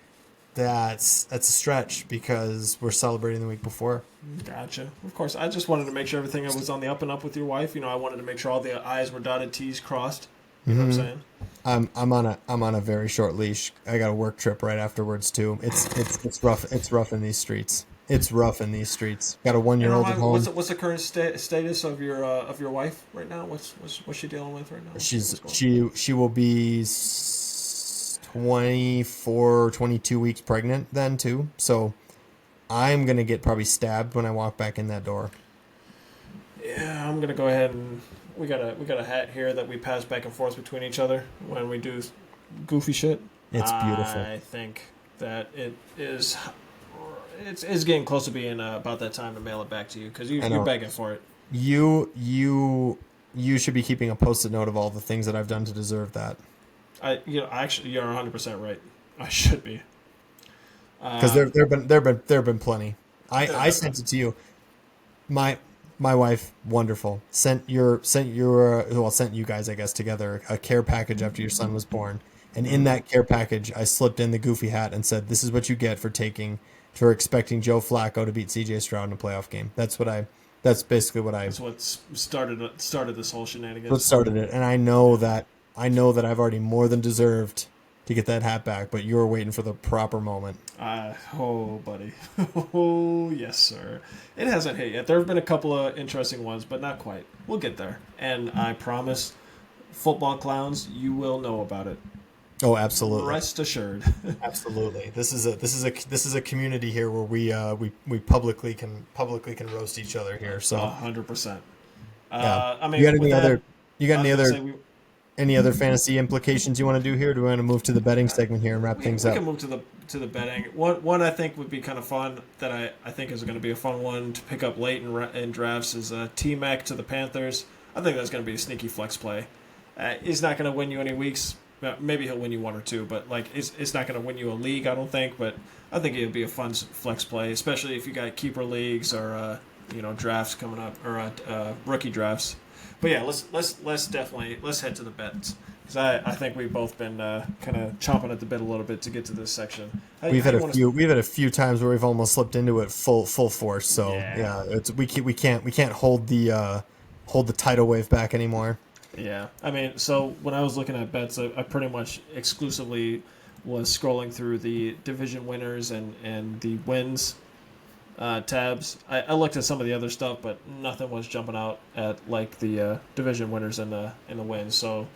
that's a stretch because we're celebrating the week before. Gotcha. Of course, I just wanted to make sure everything was on the up and up with your wife. I wanted to make sure all the I's were dotted, T's crossed. You know what I'm saying? I'm on a very short leash. I got a work trip right afterwards too. It's rough. It's rough in these streets. Got a 1-year-old at home. What's the current status of your wife right now? What's she dealing with right now? She will be 24, 22 weeks pregnant then too. So I'm gonna get probably stabbed when I walk back in that door. Yeah, I'm gonna go ahead and we got a hat here that we pass back and forth between each other when we do goofy shit. It's beautiful. I think that it's getting close to being about that time to mail it back to you because you're begging for it. You should be keeping a post-it note of all the things that I've done to deserve that. Actually, you're 100% right. I should be. Because there've been plenty. I sent it to you. My wife, wonderful, sent you guys, I guess, together a care package after your son was born, and in that care package, I slipped in the goofy hat and said, "This is what you get for expecting Joe Flacco to beat C.J. Stroud in a playoff game." That's basically what I. That's what started this whole shenanigans. What started it, and I know that I've already more than deserved to get that hat back, but you're waiting for the proper moment. Oh, buddy. Oh, yes, sir. It hasn't hit yet. There have been a couple of interesting ones, but not quite. We'll get there. And I promise, football clowns, you will know about it. Oh, absolutely. Rest assured. Absolutely. This is a community here where we publicly can roast each other here. So 100%. Yeah. I mean, you got any other fantasy implications you want to do here? Do we want to move to the betting segment here and wrap things up? We can move to the betting. One I think would be kind of fun that I think is going to be a fun one to pick up late in drafts is T-Mac to the Panthers. I think that's going to be a sneaky flex play. He's not going to win you any weeks. Maybe he'll win you one or two, but it's not going to win you a league, I don't think. But I think it'll be a fun flex play, especially if you got keeper leagues or drafts coming up or rookie drafts. But yeah, let's definitely head to the bets because I think we've both been kind of chomping at the bit a little bit to get to this section. We've had a few times where we've almost slipped into it full force. So yeah we can't hold the tidal wave back anymore. Yeah, I mean, so when I was looking at bets, I pretty much exclusively was scrolling through the division winners and the wins tabs. I looked at some of the other stuff, but nothing was jumping out at like the division winners and the wins. So,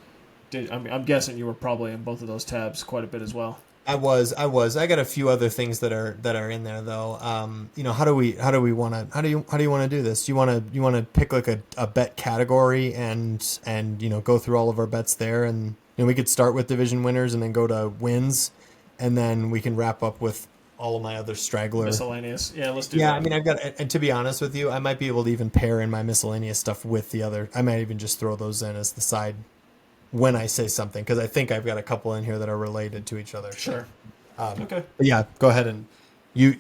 I'm guessing you were probably in both of those tabs quite a bit as well. I was. I got a few other things that are in there though. How do you want to do this? Do you want to pick like a bet category and go through all of our bets there, and we could start with division winners and then go to wins, and then we can wrap up with all of my other straggler miscellaneous. Yeah, let's do that. Yeah, I mean, I've got, and to be honest with you, I might be able to even pair in my miscellaneous stuff with the other. I might even just throw those in as the side when I say something, because I think I've got a couple in here that are related to each other. Sure. Okay. But yeah, go ahead and you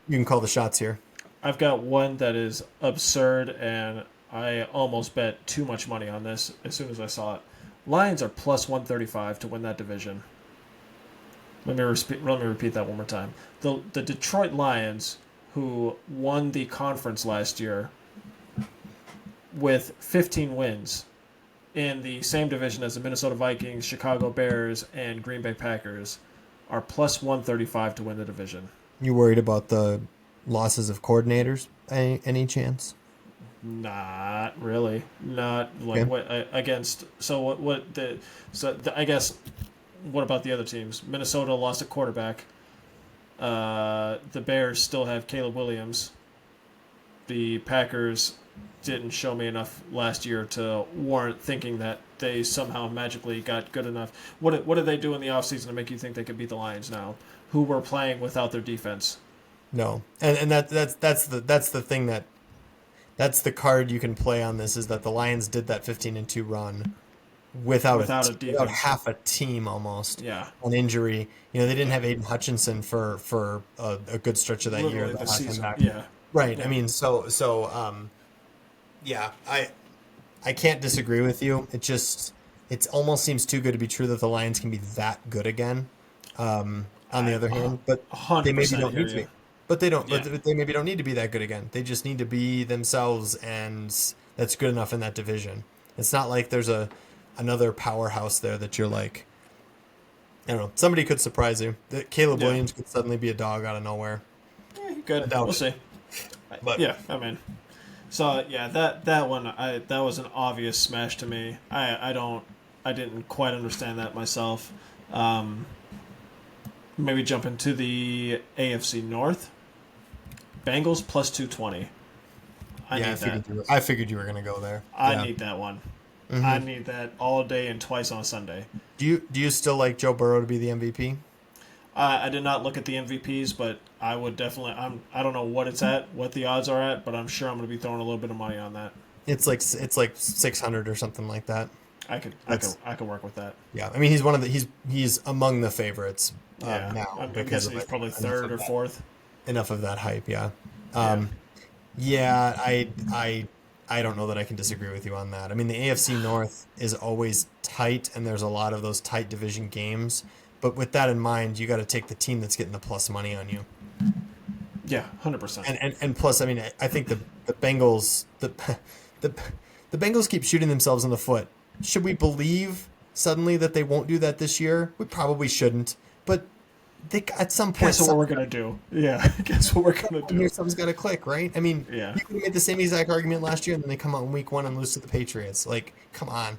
can call the shots here. I've got one that is absurd, and I almost bet too much money on this as soon as I saw it. Lions are plus 135 to win that division. Let me repeat that one more time. The Detroit Lions, who won the conference last year with 15 wins in the same division as the Minnesota Vikings, Chicago Bears, and Green Bay Packers, are plus 135 to win the division. You worried about the losses of coordinators? Any chance? Not really. Not like okay. What against. So I guess. What about the other teams? Minnesota lost a quarterback. The Bears still have Caleb Williams. The Packers didn't show me enough last year to warrant thinking that they somehow magically got good enough. What did they do in the offseason to make you think they could beat the Lions now, who were playing without their defense? No, and that's the thing that's the card you can play on this, is that the Lions did that 15-2 run without half a team almost. Yeah. On injury. They didn't have Aiden Hutchinson for a good stretch of that literally year. The season. Yeah. Right. Yeah. I mean, yeah, I can't disagree with you. It almost seems too good to be true that the Lions can be that good again. On the other hand, but they maybe don't need to be. But they don't. Yeah. But they maybe don't need to be that good again. They just need to be themselves, and that's good enough in that division. It's not like there's another powerhouse there that you're like, I don't know. Somebody could surprise you. Caleb Williams could suddenly be a dog out of nowhere. Yeah, he could. We'll see. But yeah, I mean, so yeah, that one, that was an obvious smash to me. I didn't quite understand that myself. Maybe jump into the AFC North. Bengals plus 220. I figured you were going to go there. I need that one. Mm-hmm. I need that all day and twice on a Sunday. Do you still like Joe Burrow to be the MVP? I did not look at the MVPs, but I would definitely. I don't know what the odds are at, but I'm sure I'm going to be throwing a little bit of money on that. It's like 600 or something like that. I could work with that. Yeah, I mean he's among the favorites now. I'm guessing he's probably third or fourth. Enough of that hype, yeah. I don't know that I can disagree with you on that. I mean, the AFC North is always tight, and there's a lot of those tight division games. But with that in mind, you got to take the team that's getting the plus money on you. Yeah, 100%. And plus, I mean, I think the Bengals the Bengals keep shooting themselves in the foot. Should we believe suddenly that they won't do that this year? We probably shouldn't. But at some point, guess what we're gonna do? Yeah, guess what we're gonna do? Something's got to click, right? I mean, you could have made the same exact argument last year, and then they come out in week 1 and lose to the Patriots. Like, come on,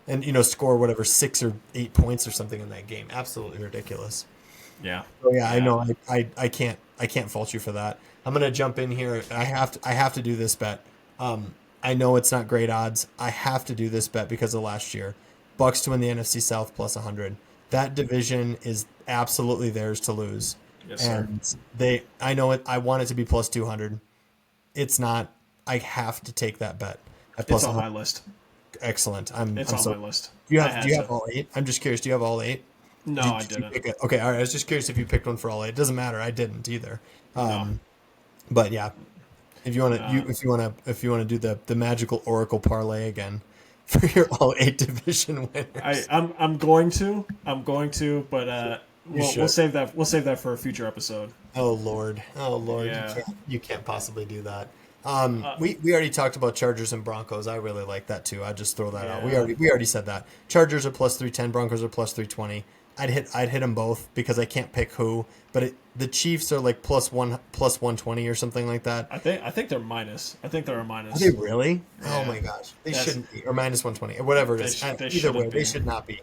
and score whatever 6 or 8 points or something in that game. Absolutely ridiculous. Yeah. So I know I can't fault you for that. I'm gonna jump in here. I have to do this bet. I know it's not great odds. I have to do this bet because of last year. Bucks to win the NFC South plus 100. That division is absolutely theirs to lose. Yes, sir. And I know it. I want it to be plus 200. It's not. I have to take that bet. It's on my list. Excellent. It's on my list. Do you have all 8? I'm just curious. Do you have all 8? No, I didn't. Okay, all right. I was just curious if you picked one for all 8. It doesn't matter. I didn't either. No. But yeah, if you want to do the magical Oracle parlay again for your all 8 division winners, I'm going to, but we'll save that. We'll save that for a future episode. Oh Lord, yeah. You can't possibly do that. We already talked about Chargers and Broncos. I really like that too. I just throw that out. We already said that. Chargers are plus 310. Broncos are plus 320. I'd hit them both because I can't pick who. But the Chiefs are like plus 120 or something like that. I think they're minus. I think they're a minus. Are they really? Yeah. Oh my gosh, they shouldn't be, or minus 120 or whatever it is. Either way, they should not be.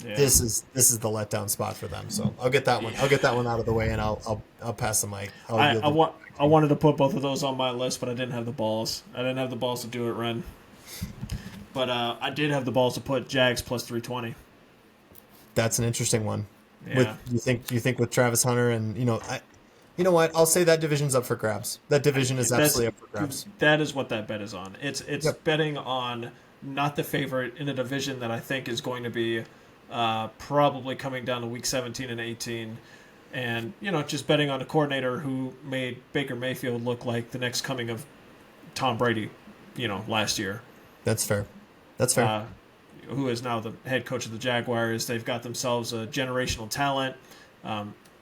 Yeah. This is the letdown spot for them. So I'll get that one. I'll get that one out of the way, and I'll pass the mic. I wanted to put both of those on my list, but I didn't have the balls. I didn't have the balls to do it, Ren. But I did have the balls to put Jags plus 320. That's an interesting one. Yeah. You think with Travis Hunter and you know what? I'll say that division's up for grabs. That division is absolutely up for grabs. That is what that bet is on. It's Yep. betting on not the favorite in a division that I think is going to be probably coming down to week 17 and 18, and just betting on a coordinator who made Baker Mayfield look like the next coming of Tom Brady, last year. That's fair. That's fair. Who is now the head coach of the Jaguars. They've got themselves a generational talent.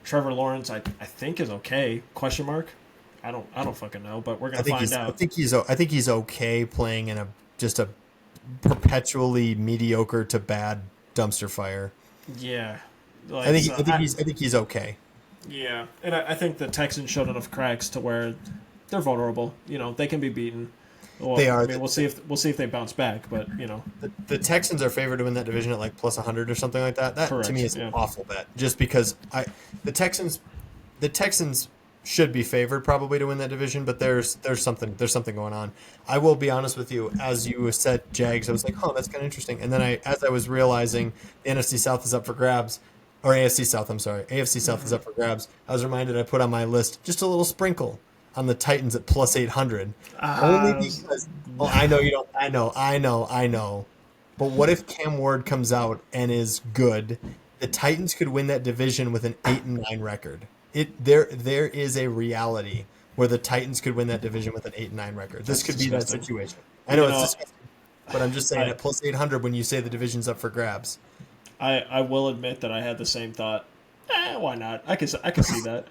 Trevor Lawrence, I think is okay. Question mark? I don't fucking know, but we're gonna find out. I think he's okay playing in just a perpetually mediocre to bad dumpster fire. Yeah, I think he's okay. Yeah, and I think the Texans showed enough cracks to where they're vulnerable. They can be beaten. Well, they are. I mean, we'll see if they bounce back, but the Texans are favored to win that division at like plus 100 or something like that. That correct, to me is an awful bet. Just because the Texans should be favored probably to win that division, but there's something going on. I will be honest with you, as you said Jags, I was like, oh, that's kind of interesting. And then as I was realizing the NFC South is up for grabs, or AFC South, I'm sorry, AFC South is up for grabs. I was reminded I put on my list just a little sprinkle on the Titans at plus 800. Only because I know you don't. I know. But what if Cam Ward comes out and is good? The Titans could win that division with an 8-9 record. There is a reality where the Titans could win that division with an 8-9 record. This could be that situation. I know it's disgusting, but I'm just saying at plus 800 when you say the division's up for grabs. I will admit that I had the same thought. Why not? I can see that.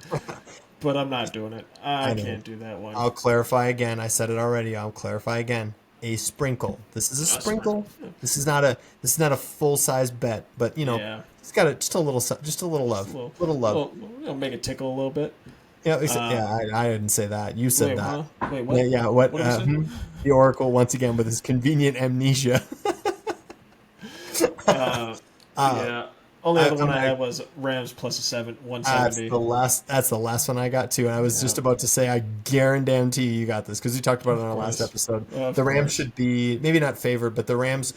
But I'm not doing it. I can't do that one. I'll clarify again. I said it already. I'll clarify again. A sprinkle. This is a sprinkle. This is not a full size bet, but it's got just a little love. Little love. We'll make it tickle a little bit. Yeah, I didn't say that. You said that. Huh? Wait, what? Yeah, what? The Oracle once again with his convenient amnesia. Yeah. Only other one I had was Rams plus 170. That's the last one I got too, and I was just about to say I guarantee you got this because we talked about it on our last episode. The Rams should be maybe not favored, but the Rams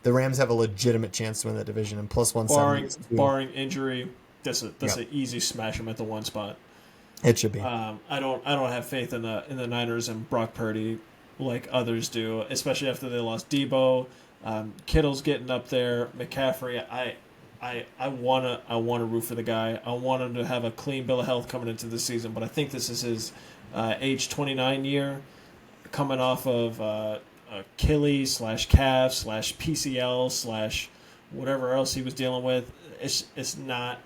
have a legitimate chance to win that division, and plus 170. Barring injury, that's an easy smash them at the one spot. It should be. I don't have faith in the Niners and Brock Purdy like others do, especially after they lost Debo. Kittle's getting up there. McCaffrey, I wanna root for the guy. I want him to have a clean bill of health coming into the season, but I think this is his age 29 year, coming off of Achilles / calf / PCL / whatever else he was dealing with. It's not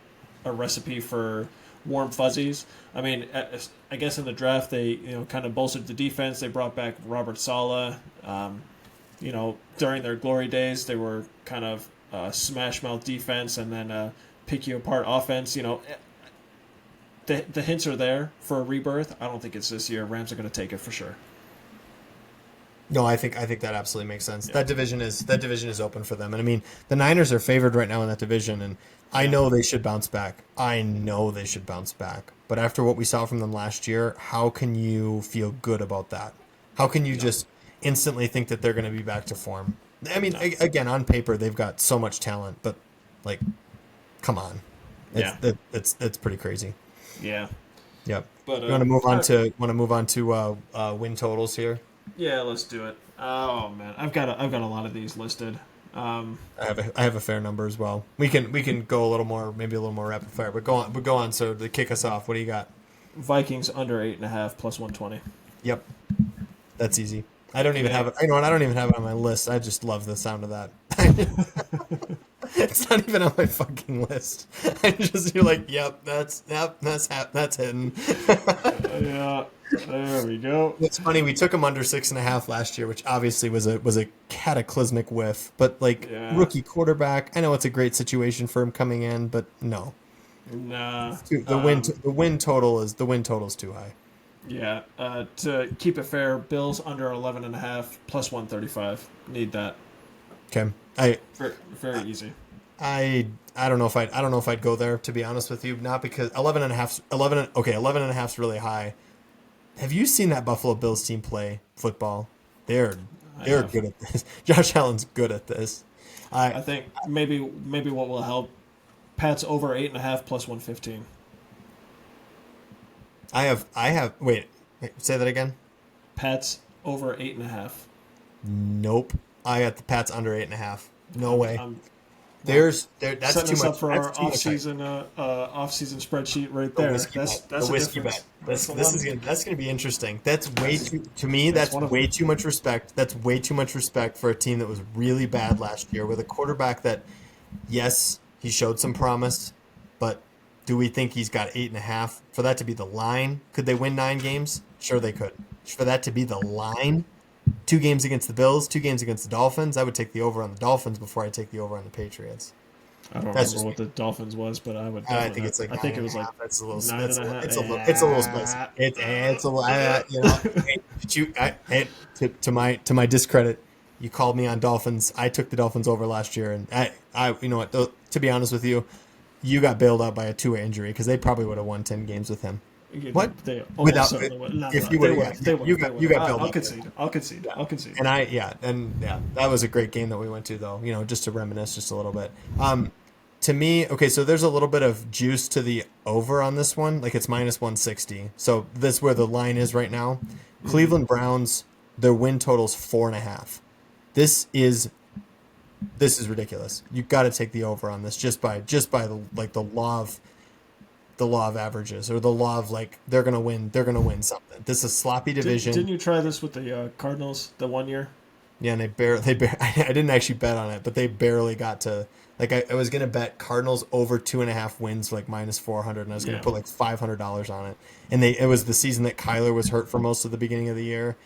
a recipe for warm fuzzies. I mean, I guess in the draft they kind of bolstered the defense. They brought back Robert Saleh. During their glory days, they were kind of smash mouth defense and then pick you apart offense. The hints are there for a rebirth. I don't think it's this year. Rams are going to take it for sure. No, I think that absolutely makes sense. Yeah. That division is open for them, and I mean the Niners are favored right now in that division, and I know they should bounce back. But after what we saw from them last year, how can you feel good about that? How can you just instantly think that they're going to be back to form? I mean, again, on paper they've got so much talent, but like, come on, it's pretty crazy. Yeah. Yep. But you want to move on to win totals here? Yeah, let's do it. Oh man, I've got a lot of these listed. I have a fair number as well. We can go a little more, maybe a little more rapid fire, but go on. So to kick us off, what do you got? Vikings under 8.5 plus 120. Yep, that's easy. I don't even have it. You know what? I don't even have it on my list. I just love the sound of that. It's not even on my fucking list. You're like, yep, that's hitting. Yeah, there we go. It's funny, we took him under 6.5 last year, which obviously was a cataclysmic whiff. But like Yeah. rookie quarterback, I know it's a great situation for him coming in, but no. Nah. The win total is too high. Yeah. To keep it fair, Bills under 11.5 plus 135. Need that. Okay. Very easy. I don't know if I'd go there, to be honest with you. Not because 11.5 is really high. Have you seen that Buffalo Bills team play football? They're good at this. Josh Allen's good at this. I think maybe what will help, Pats over 8.5 plus 115. I have wait, say that again. Pats over 8.5. Nope. I got the Pats under 8.5. No way. That's That's too too much much for our that's too much. off-season spreadsheet right there. That's the whiskey bet. That's gonna be interesting. That's way too to me. That's way too much respect. That's way too much respect for a team that was really bad last year with a quarterback that, yes, he showed some promise, but do we think he's got 8.5 for that to be the line? Could they win 9 games? Sure, they could. For that to be the line. 2 games against the Bills, 2 games against the Dolphins. I would take the over on the Dolphins before I take the over on the Patriots. I don't remember what the Dolphins was, but I would. I think it's like. I think it was like. That's a little. 9.5. It's a little spicy. It's a little. You know. To my discredit, you called me on Dolphins. I took the Dolphins over last year, and I you know what? To be honest with you, you got bailed out by a Tua injury because they probably would have won 10 games with him. What? Without if you would have, you got bailed out. I'll concede. And that was a great game that we went to, though. You know, just to reminisce just a little bit. To me, okay, so there's a little bit of juice to the over on this one. Like it's minus 160. So this is where the line is right now. Cleveland Browns, their win total's 4.5. This is ridiculous. You've got to take the over on this just by the law of averages, or the law of like they're gonna win something. This is a sloppy division. Didn't you try this with the Cardinals the one year? Yeah, and I didn't actually bet on it, but they barely got to. Like I was gonna bet Cardinals over 2.5 wins, like minus 400, and I was gonna put like $500 on it. And it was the season that Kyler was hurt for most of the beginning of the year,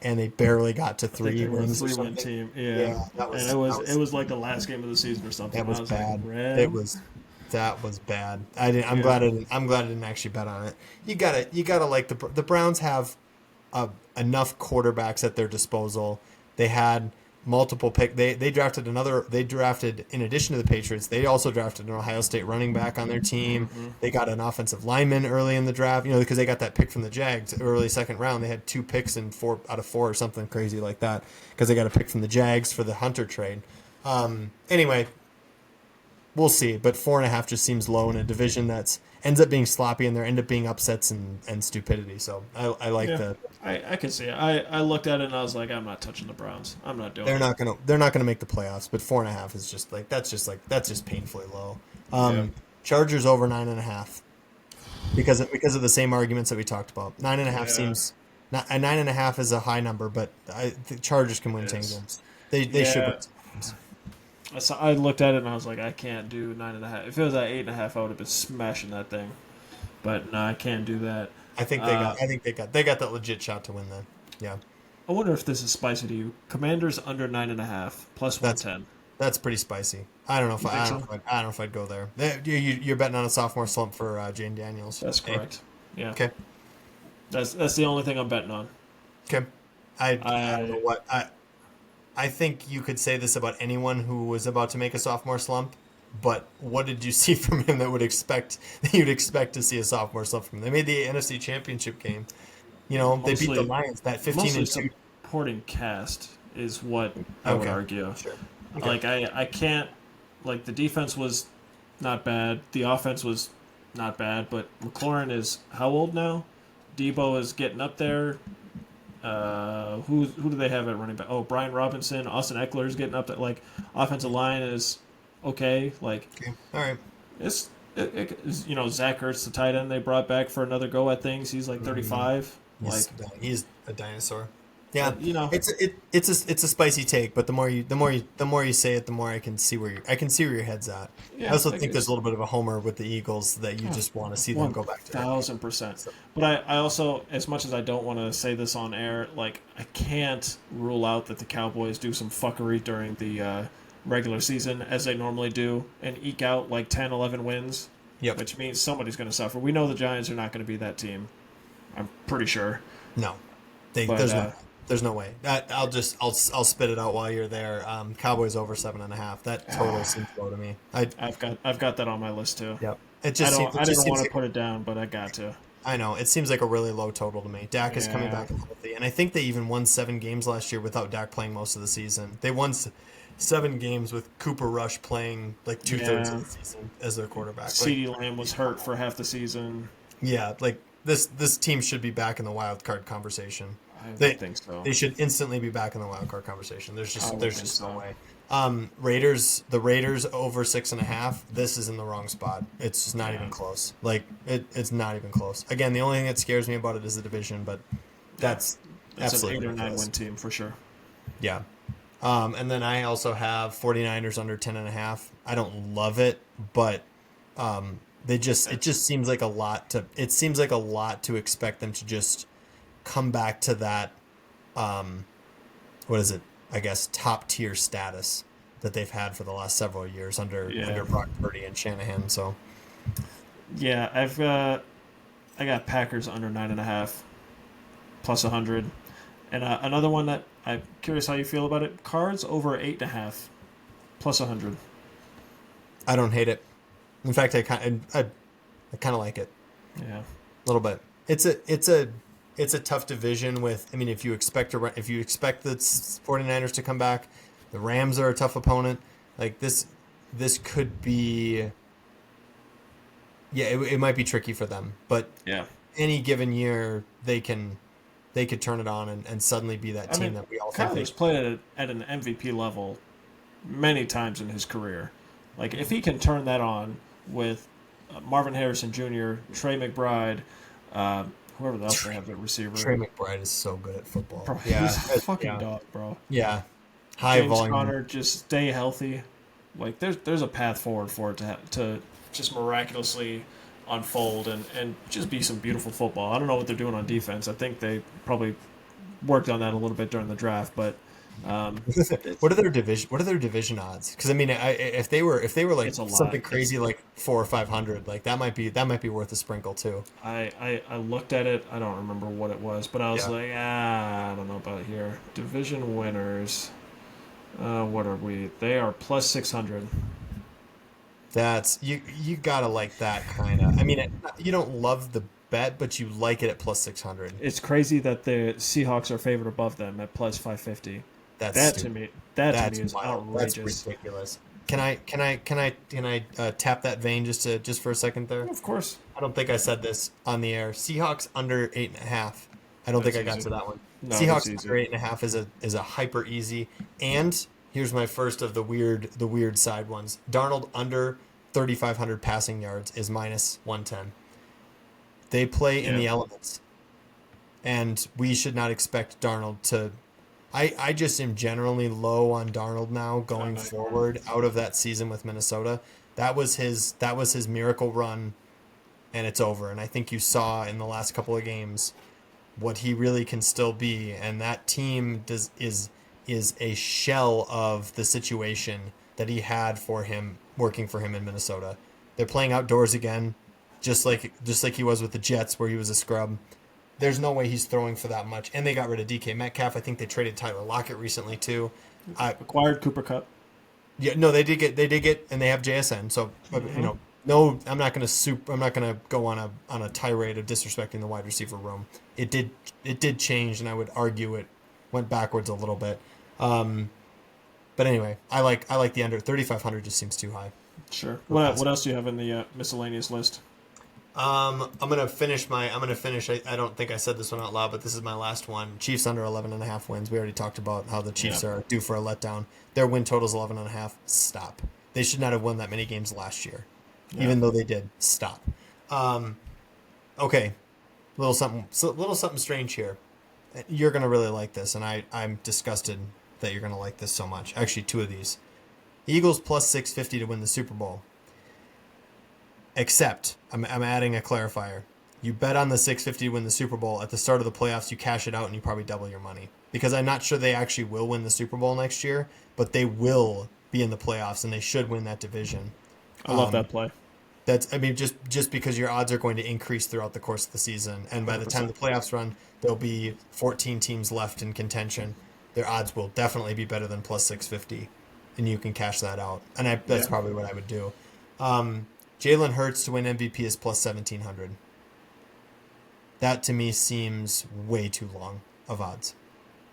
and they barely got to 3 wins. 3-win team, yeah. It was like the last game of the season or something. That was bad. Like, That was bad. I'm glad I didn't actually bet on it. You gotta like the Browns have enough quarterbacks at their disposal. They had multiple pick. They drafted in addition to the Patriots. They also drafted an Ohio State running back on their team. Mm-hmm. They got an offensive lineman early in the draft. You know, because they got that pick from the Jags early second round. They had 2 picks in 4 out of 4 or something crazy like that because they got a pick from the Jags for the Hunter trade. Anyway. We'll see, but 4.5 just seems low in a division that's ends up being sloppy, and there end up being upsets and stupidity. So I like that. I can see it. I looked at it and I was like, I'm not touching the Browns. I'm not doing. They're not gonna make the playoffs, but 4.5 is just that's painfully low. Chargers over 9.5 because of the same arguments that we talked about. 9.5 seems not a 9.5 is a high number, but the Chargers can win 10 games. They should win 10 games. So I looked at it and I was like, I can't do 9.5. If it was at 8.5, I would have been smashing that thing. But no, I can't do that. I think they got that legit shot to win then. Yeah. I wonder if this is spicy to you. Commanders under 9.5 plus 110. That's pretty spicy. I don't know if I'd go there. You're betting on a sophomore slump for Jane Daniels. That's correct. Yeah. Okay. That's the only thing I'm betting on. Okay. I don't know what I think you could say this about anyone who was about to make a sophomore slump, but what did you see from him that you'd expect to see a sophomore slump from him? They made the NFC Championship game. You know, they beat the Lions. That 15-2 supporting cast is what I would argue. Sure. Okay. Like I can't, like, the defense was not bad, the offense was not bad, but McLaurin is how old now? Debo is getting up there. Who do they have at running back? Oh, Brian Robinson, Austin Eckler is getting up there. Like, offensive line is okay. Like, okay. All right. It's Zach Ertz, the tight end they brought back for another go at things. He's like 35. He's a dinosaur. Yeah, But, you know, it's a spicy take, but the more you say it, the more I can see where your head's at. I yeah, also like think there's a it's little bit of a homer with the Eagles that you just want to see them go back to their game. 1000%. So, But I also, as much as I don't want to say this on air, like I can't rule out that the Cowboys do some fuckery during the regular season as they normally do and eke out like 10, 11 wins, yep. which means somebody's going to suffer. We know the Giants are not going to be that team. I'm pretty sure. No, But there's no way. I'll spit it out while you're there. Cowboys over 7.5. That total seems low to me. I've got that on my list too. Yep. I It just didn't seems want to like put it down, but I got to. I know it seems like a really low total to me. Dak is coming Yeah. back healthy, and I think they even won 7 games last year without Dak playing most of the season. They won 7 games with Cooper Rush playing like 2/3 Yeah. of the season as their quarterback. Like, CeeDee Lamb was hurt for half the season. yeah, like this team should be back in the wild card conversation. I They would think so. they should instantly be back in the wild card conversation. I would There's think just no so. way. The Raiders over 6.5. This is in the wrong spot. It's just not Yeah. even close. Like it's not even close. Again, the only thing that scares me about it is the division, but that's That's an absolutely 8 or 9 ridiculous. win team for sure. Yeah. And then I also have 49ers under 10.5. I don't love it, but it just seems like a lot to expect them to just come back to that what is it? I guess top tier status that they've had for the last several years under Brock Purdy and Shanahan. So Yeah, I got Packers under 9.5 plus 100, and another one that I'm curious how you feel about it. Cards over 8.5 plus 100. I don't hate it. In fact, I kind of like it Yeah, a little bit. It's a tough division with. I mean, if you expect the 49ers to come back, the Rams are a tough opponent. Like this could be. Yeah, it might be tricky for them, but yeah. any given year they could turn it on and suddenly be that I team mean, that we all think Kyler's played at an MVP level many times in his career. Like if he can turn that on with Marvin Harrison Jr., Trey McBride, whoever else they have at receiver. Trey McBride is so good at football. Bro, Yeah, he's a fucking yeah, dog, bro. yeah. High James volume. Conner, just stay healthy. Like there's a path forward for it to just miraculously unfold and just be some beautiful football. I don't know what they're doing on defense. I think they probably worked on that a little bit during the draft, but What are their division odds? Because I mean, if they were like it's a lot. something crazy like 400 or 500, like that might be worth a sprinkle too. I looked at it. I don't remember what it was, but I was Yeah. like, I don't know about here. Division winners. What are we? They are plus 600. That's you gotta like that kind of. I mean, you don't love the bet, but you like it at plus 600. It's crazy that the Seahawks are favored above them at plus 550. That's That stupid. to me is wild. outrageous. That's ridiculous. Can I tap that vein just for a second there? Of course. I don't think I said this on the air. Seahawks under 8.5. I don't think I got easy. to that one. No, that's Seahawks easy. under 8.5 is a hyper easy. And here's my first of the weird side ones. Darnold under 3,500 passing yards is minus 110. They play in the elements, and we should not expect Darnold to. I just am generally low on Darnold now going forward out of that season with Minnesota. That was his miracle run, and it's over. And I think you saw in the last couple of games what he really can still be, and that team is a shell of the situation that he had for him working for him in Minnesota. They're playing outdoors again, just like he was with the Jets where he was a scrub. There's no way he's throwing for that much. And they got rid of DK Metcalf. I think they traded Tyler Lockett recently too. Acquired Cooper Kupp. Yeah, no, they did get, and they have JSN. So no, I'm not gonna go on a tirade of disrespecting the wide receiver room. It did change, and I would argue it went backwards a little bit. But anyway, I like the under 3,500. Just seems too high. Sure. What else do you have in the miscellaneous list? I'm gonna finish. I don't think I said this one out loud, but this is my last one. Chiefs under 11.5 wins. We already talked about how the Chiefs are due for a letdown. Their win total is 11.5. Stop. They should not have won that many games last year, even though they did. Stop. Okay, little something strange here. you're going to really like this, and I'm disgusted that you're going to like this so much. Actually, two of these. Eagles plus 650 to win the Super Bowl. Except, I'm adding a clarifier. You bet on the 650 to win the Super Bowl. At the start of the playoffs, you cash it out, and you probably double your money. Because I'm not sure they actually will win the Super Bowl next year, but they will be in the playoffs, and they should win that division. I love that play. Just because your odds are going to increase throughout the course of the season, and by the time the playoffs run, there'll be 14 teams left in contention. Their odds will definitely be better than plus 650, and you can cash that out. And that's probably what I would do. Jalen Hurts to win MVP is plus 1,700. That to me seems way too long of odds.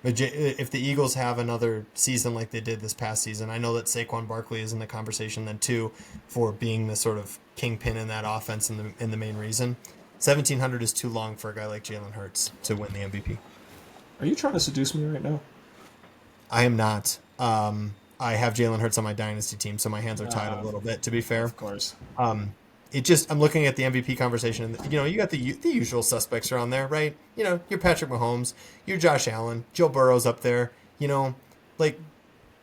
But if the Eagles have another season like they did this past season, I know that Saquon Barkley is in the conversation then too for being the sort of kingpin in that offense and the main reason. 1,700 is too long for a guy like Jalen Hurts to win the MVP. Are you trying to seduce me right now? I am not. I have Jalen Hurts on my dynasty team, so my hands are tied a little bit, to be fair. Of course. I'm looking at the MVP conversation, and you got the usual suspects around there, right? You're Patrick Mahomes, you're Josh Allen, Joe Burrow's up there. Like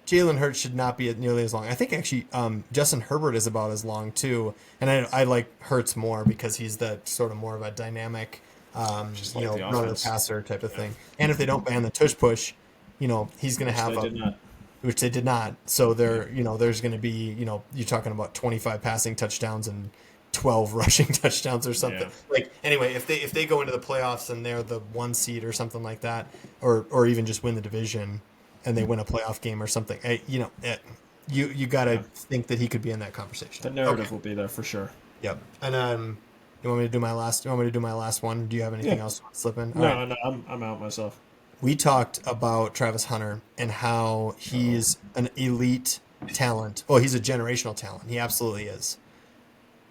Jalen Hurts should not be nearly as long. I think actually Justin Herbert is about as long too, and I like Hurts more because he's that sort of more of a dynamic, runner passer type of thing. And if they don't ban the tush push, he's going to have which they did not. So there's going to be, you're talking about 25 passing touchdowns and 12 rushing touchdowns or something. Yeah. Like anyway, if they go into the playoffs and they're the 1 seed or something like that, or even just win the division and they win a playoff game or something, you got to think that he could be in that conversation. The narrative will be there for sure. Yep. And you want me to do my last one? Do you have anything else to slip in? No, I'm out myself. We talked about Travis Hunter and how he's an elite talent. Oh, he's a generational talent. He absolutely is.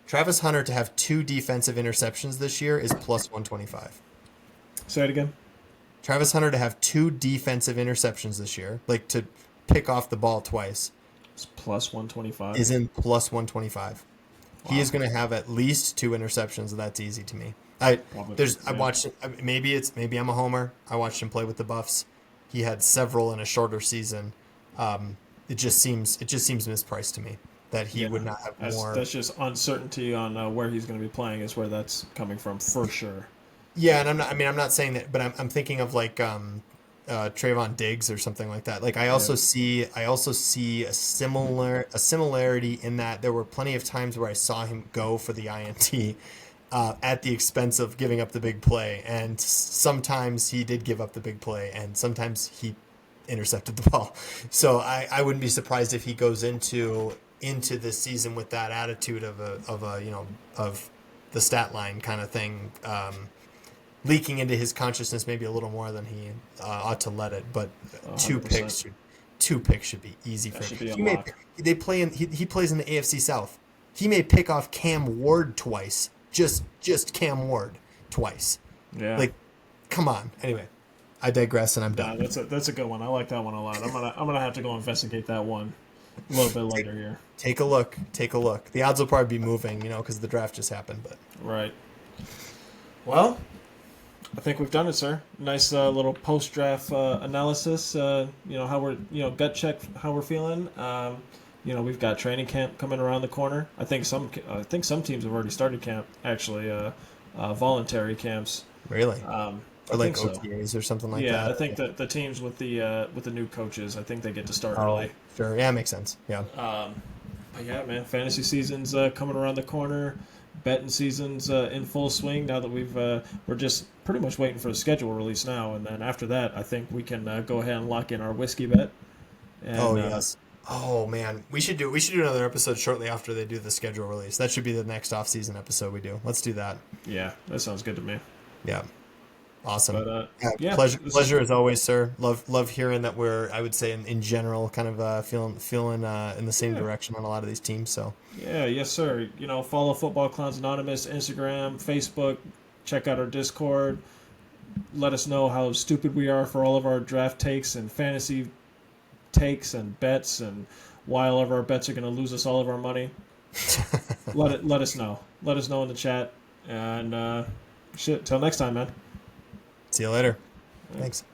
Travis Hunter to have 2 defensive interceptions this year is plus 125. Say it again. Travis Hunter to have 2 defensive interceptions this year, like to pick off the ball twice. It's plus 125. Is in plus 125. Wow. He is going to have at least 2 interceptions, and that's easy to me. I watched maybe I'm a homer. I watched him play with the Buffs. He had several in a shorter season. It just seems mispriced to me that he would not have more. That's just uncertainty on where he's going to be playing is where that's coming from for sure. Yeah, and I'm not saying that, but I'm thinking of like Trayvon Diggs or something like that. Like I also see a similarity in that there were plenty of times where I saw him go for the INT. At the expense of giving up the big play. And sometimes he did give up the big play, and sometimes he intercepted the ball. So I wouldn't be surprised if he goes into this season with that attitude of the stat line kind of thing, leaking into his consciousness maybe a little more than he ought to let it. But 100%. two picks should be easy for him. He plays in the AFC South. He may pick off Cam Ward twice. Just Cam Ward twice. Yeah. Like, come on. Anyway, I digress and I'm done. That's a good one. I like that one a lot. I'm gonna have to go investigate that one a little bit later here. Take a look. The odds will probably be moving, because the draft just happened. But right. Well, I think we've done it, sir. Nice little post-draft analysis. How we're gut check how we're feeling. We've got training camp coming around the corner. I think some teams have already started camp, actually, voluntary camps. Really? Or like OTAs or something like that. Yeah, I think that the teams with the new coaches, I think they get to start early. Sure, yeah, makes sense. Yeah. But yeah, man, fantasy season's coming around the corner. Betting season's in full swing now that we're just pretty much waiting for the schedule release now, and then after that, I think we can go ahead and lock in our whiskey bet. And, yes. Oh man, we should do another episode shortly after they do the schedule release. That should be the next off-season episode we do. Let's do that. Yeah, that sounds good to me. Yeah. Awesome. But, pleasure as always, sir. Love hearing that we're, I would say, in general, kind of feeling in the same direction on a lot of these teams. So yes, sir. Follow Football Clowns Anonymous, Instagram, Facebook. Check out our Discord. Let us know how stupid we are for all of our draft takes and fantasy takes and bets, and why all of our bets are going to lose us all of our money. Let us know. Let us know in the chat. And till next time, man. See you later. Thanks.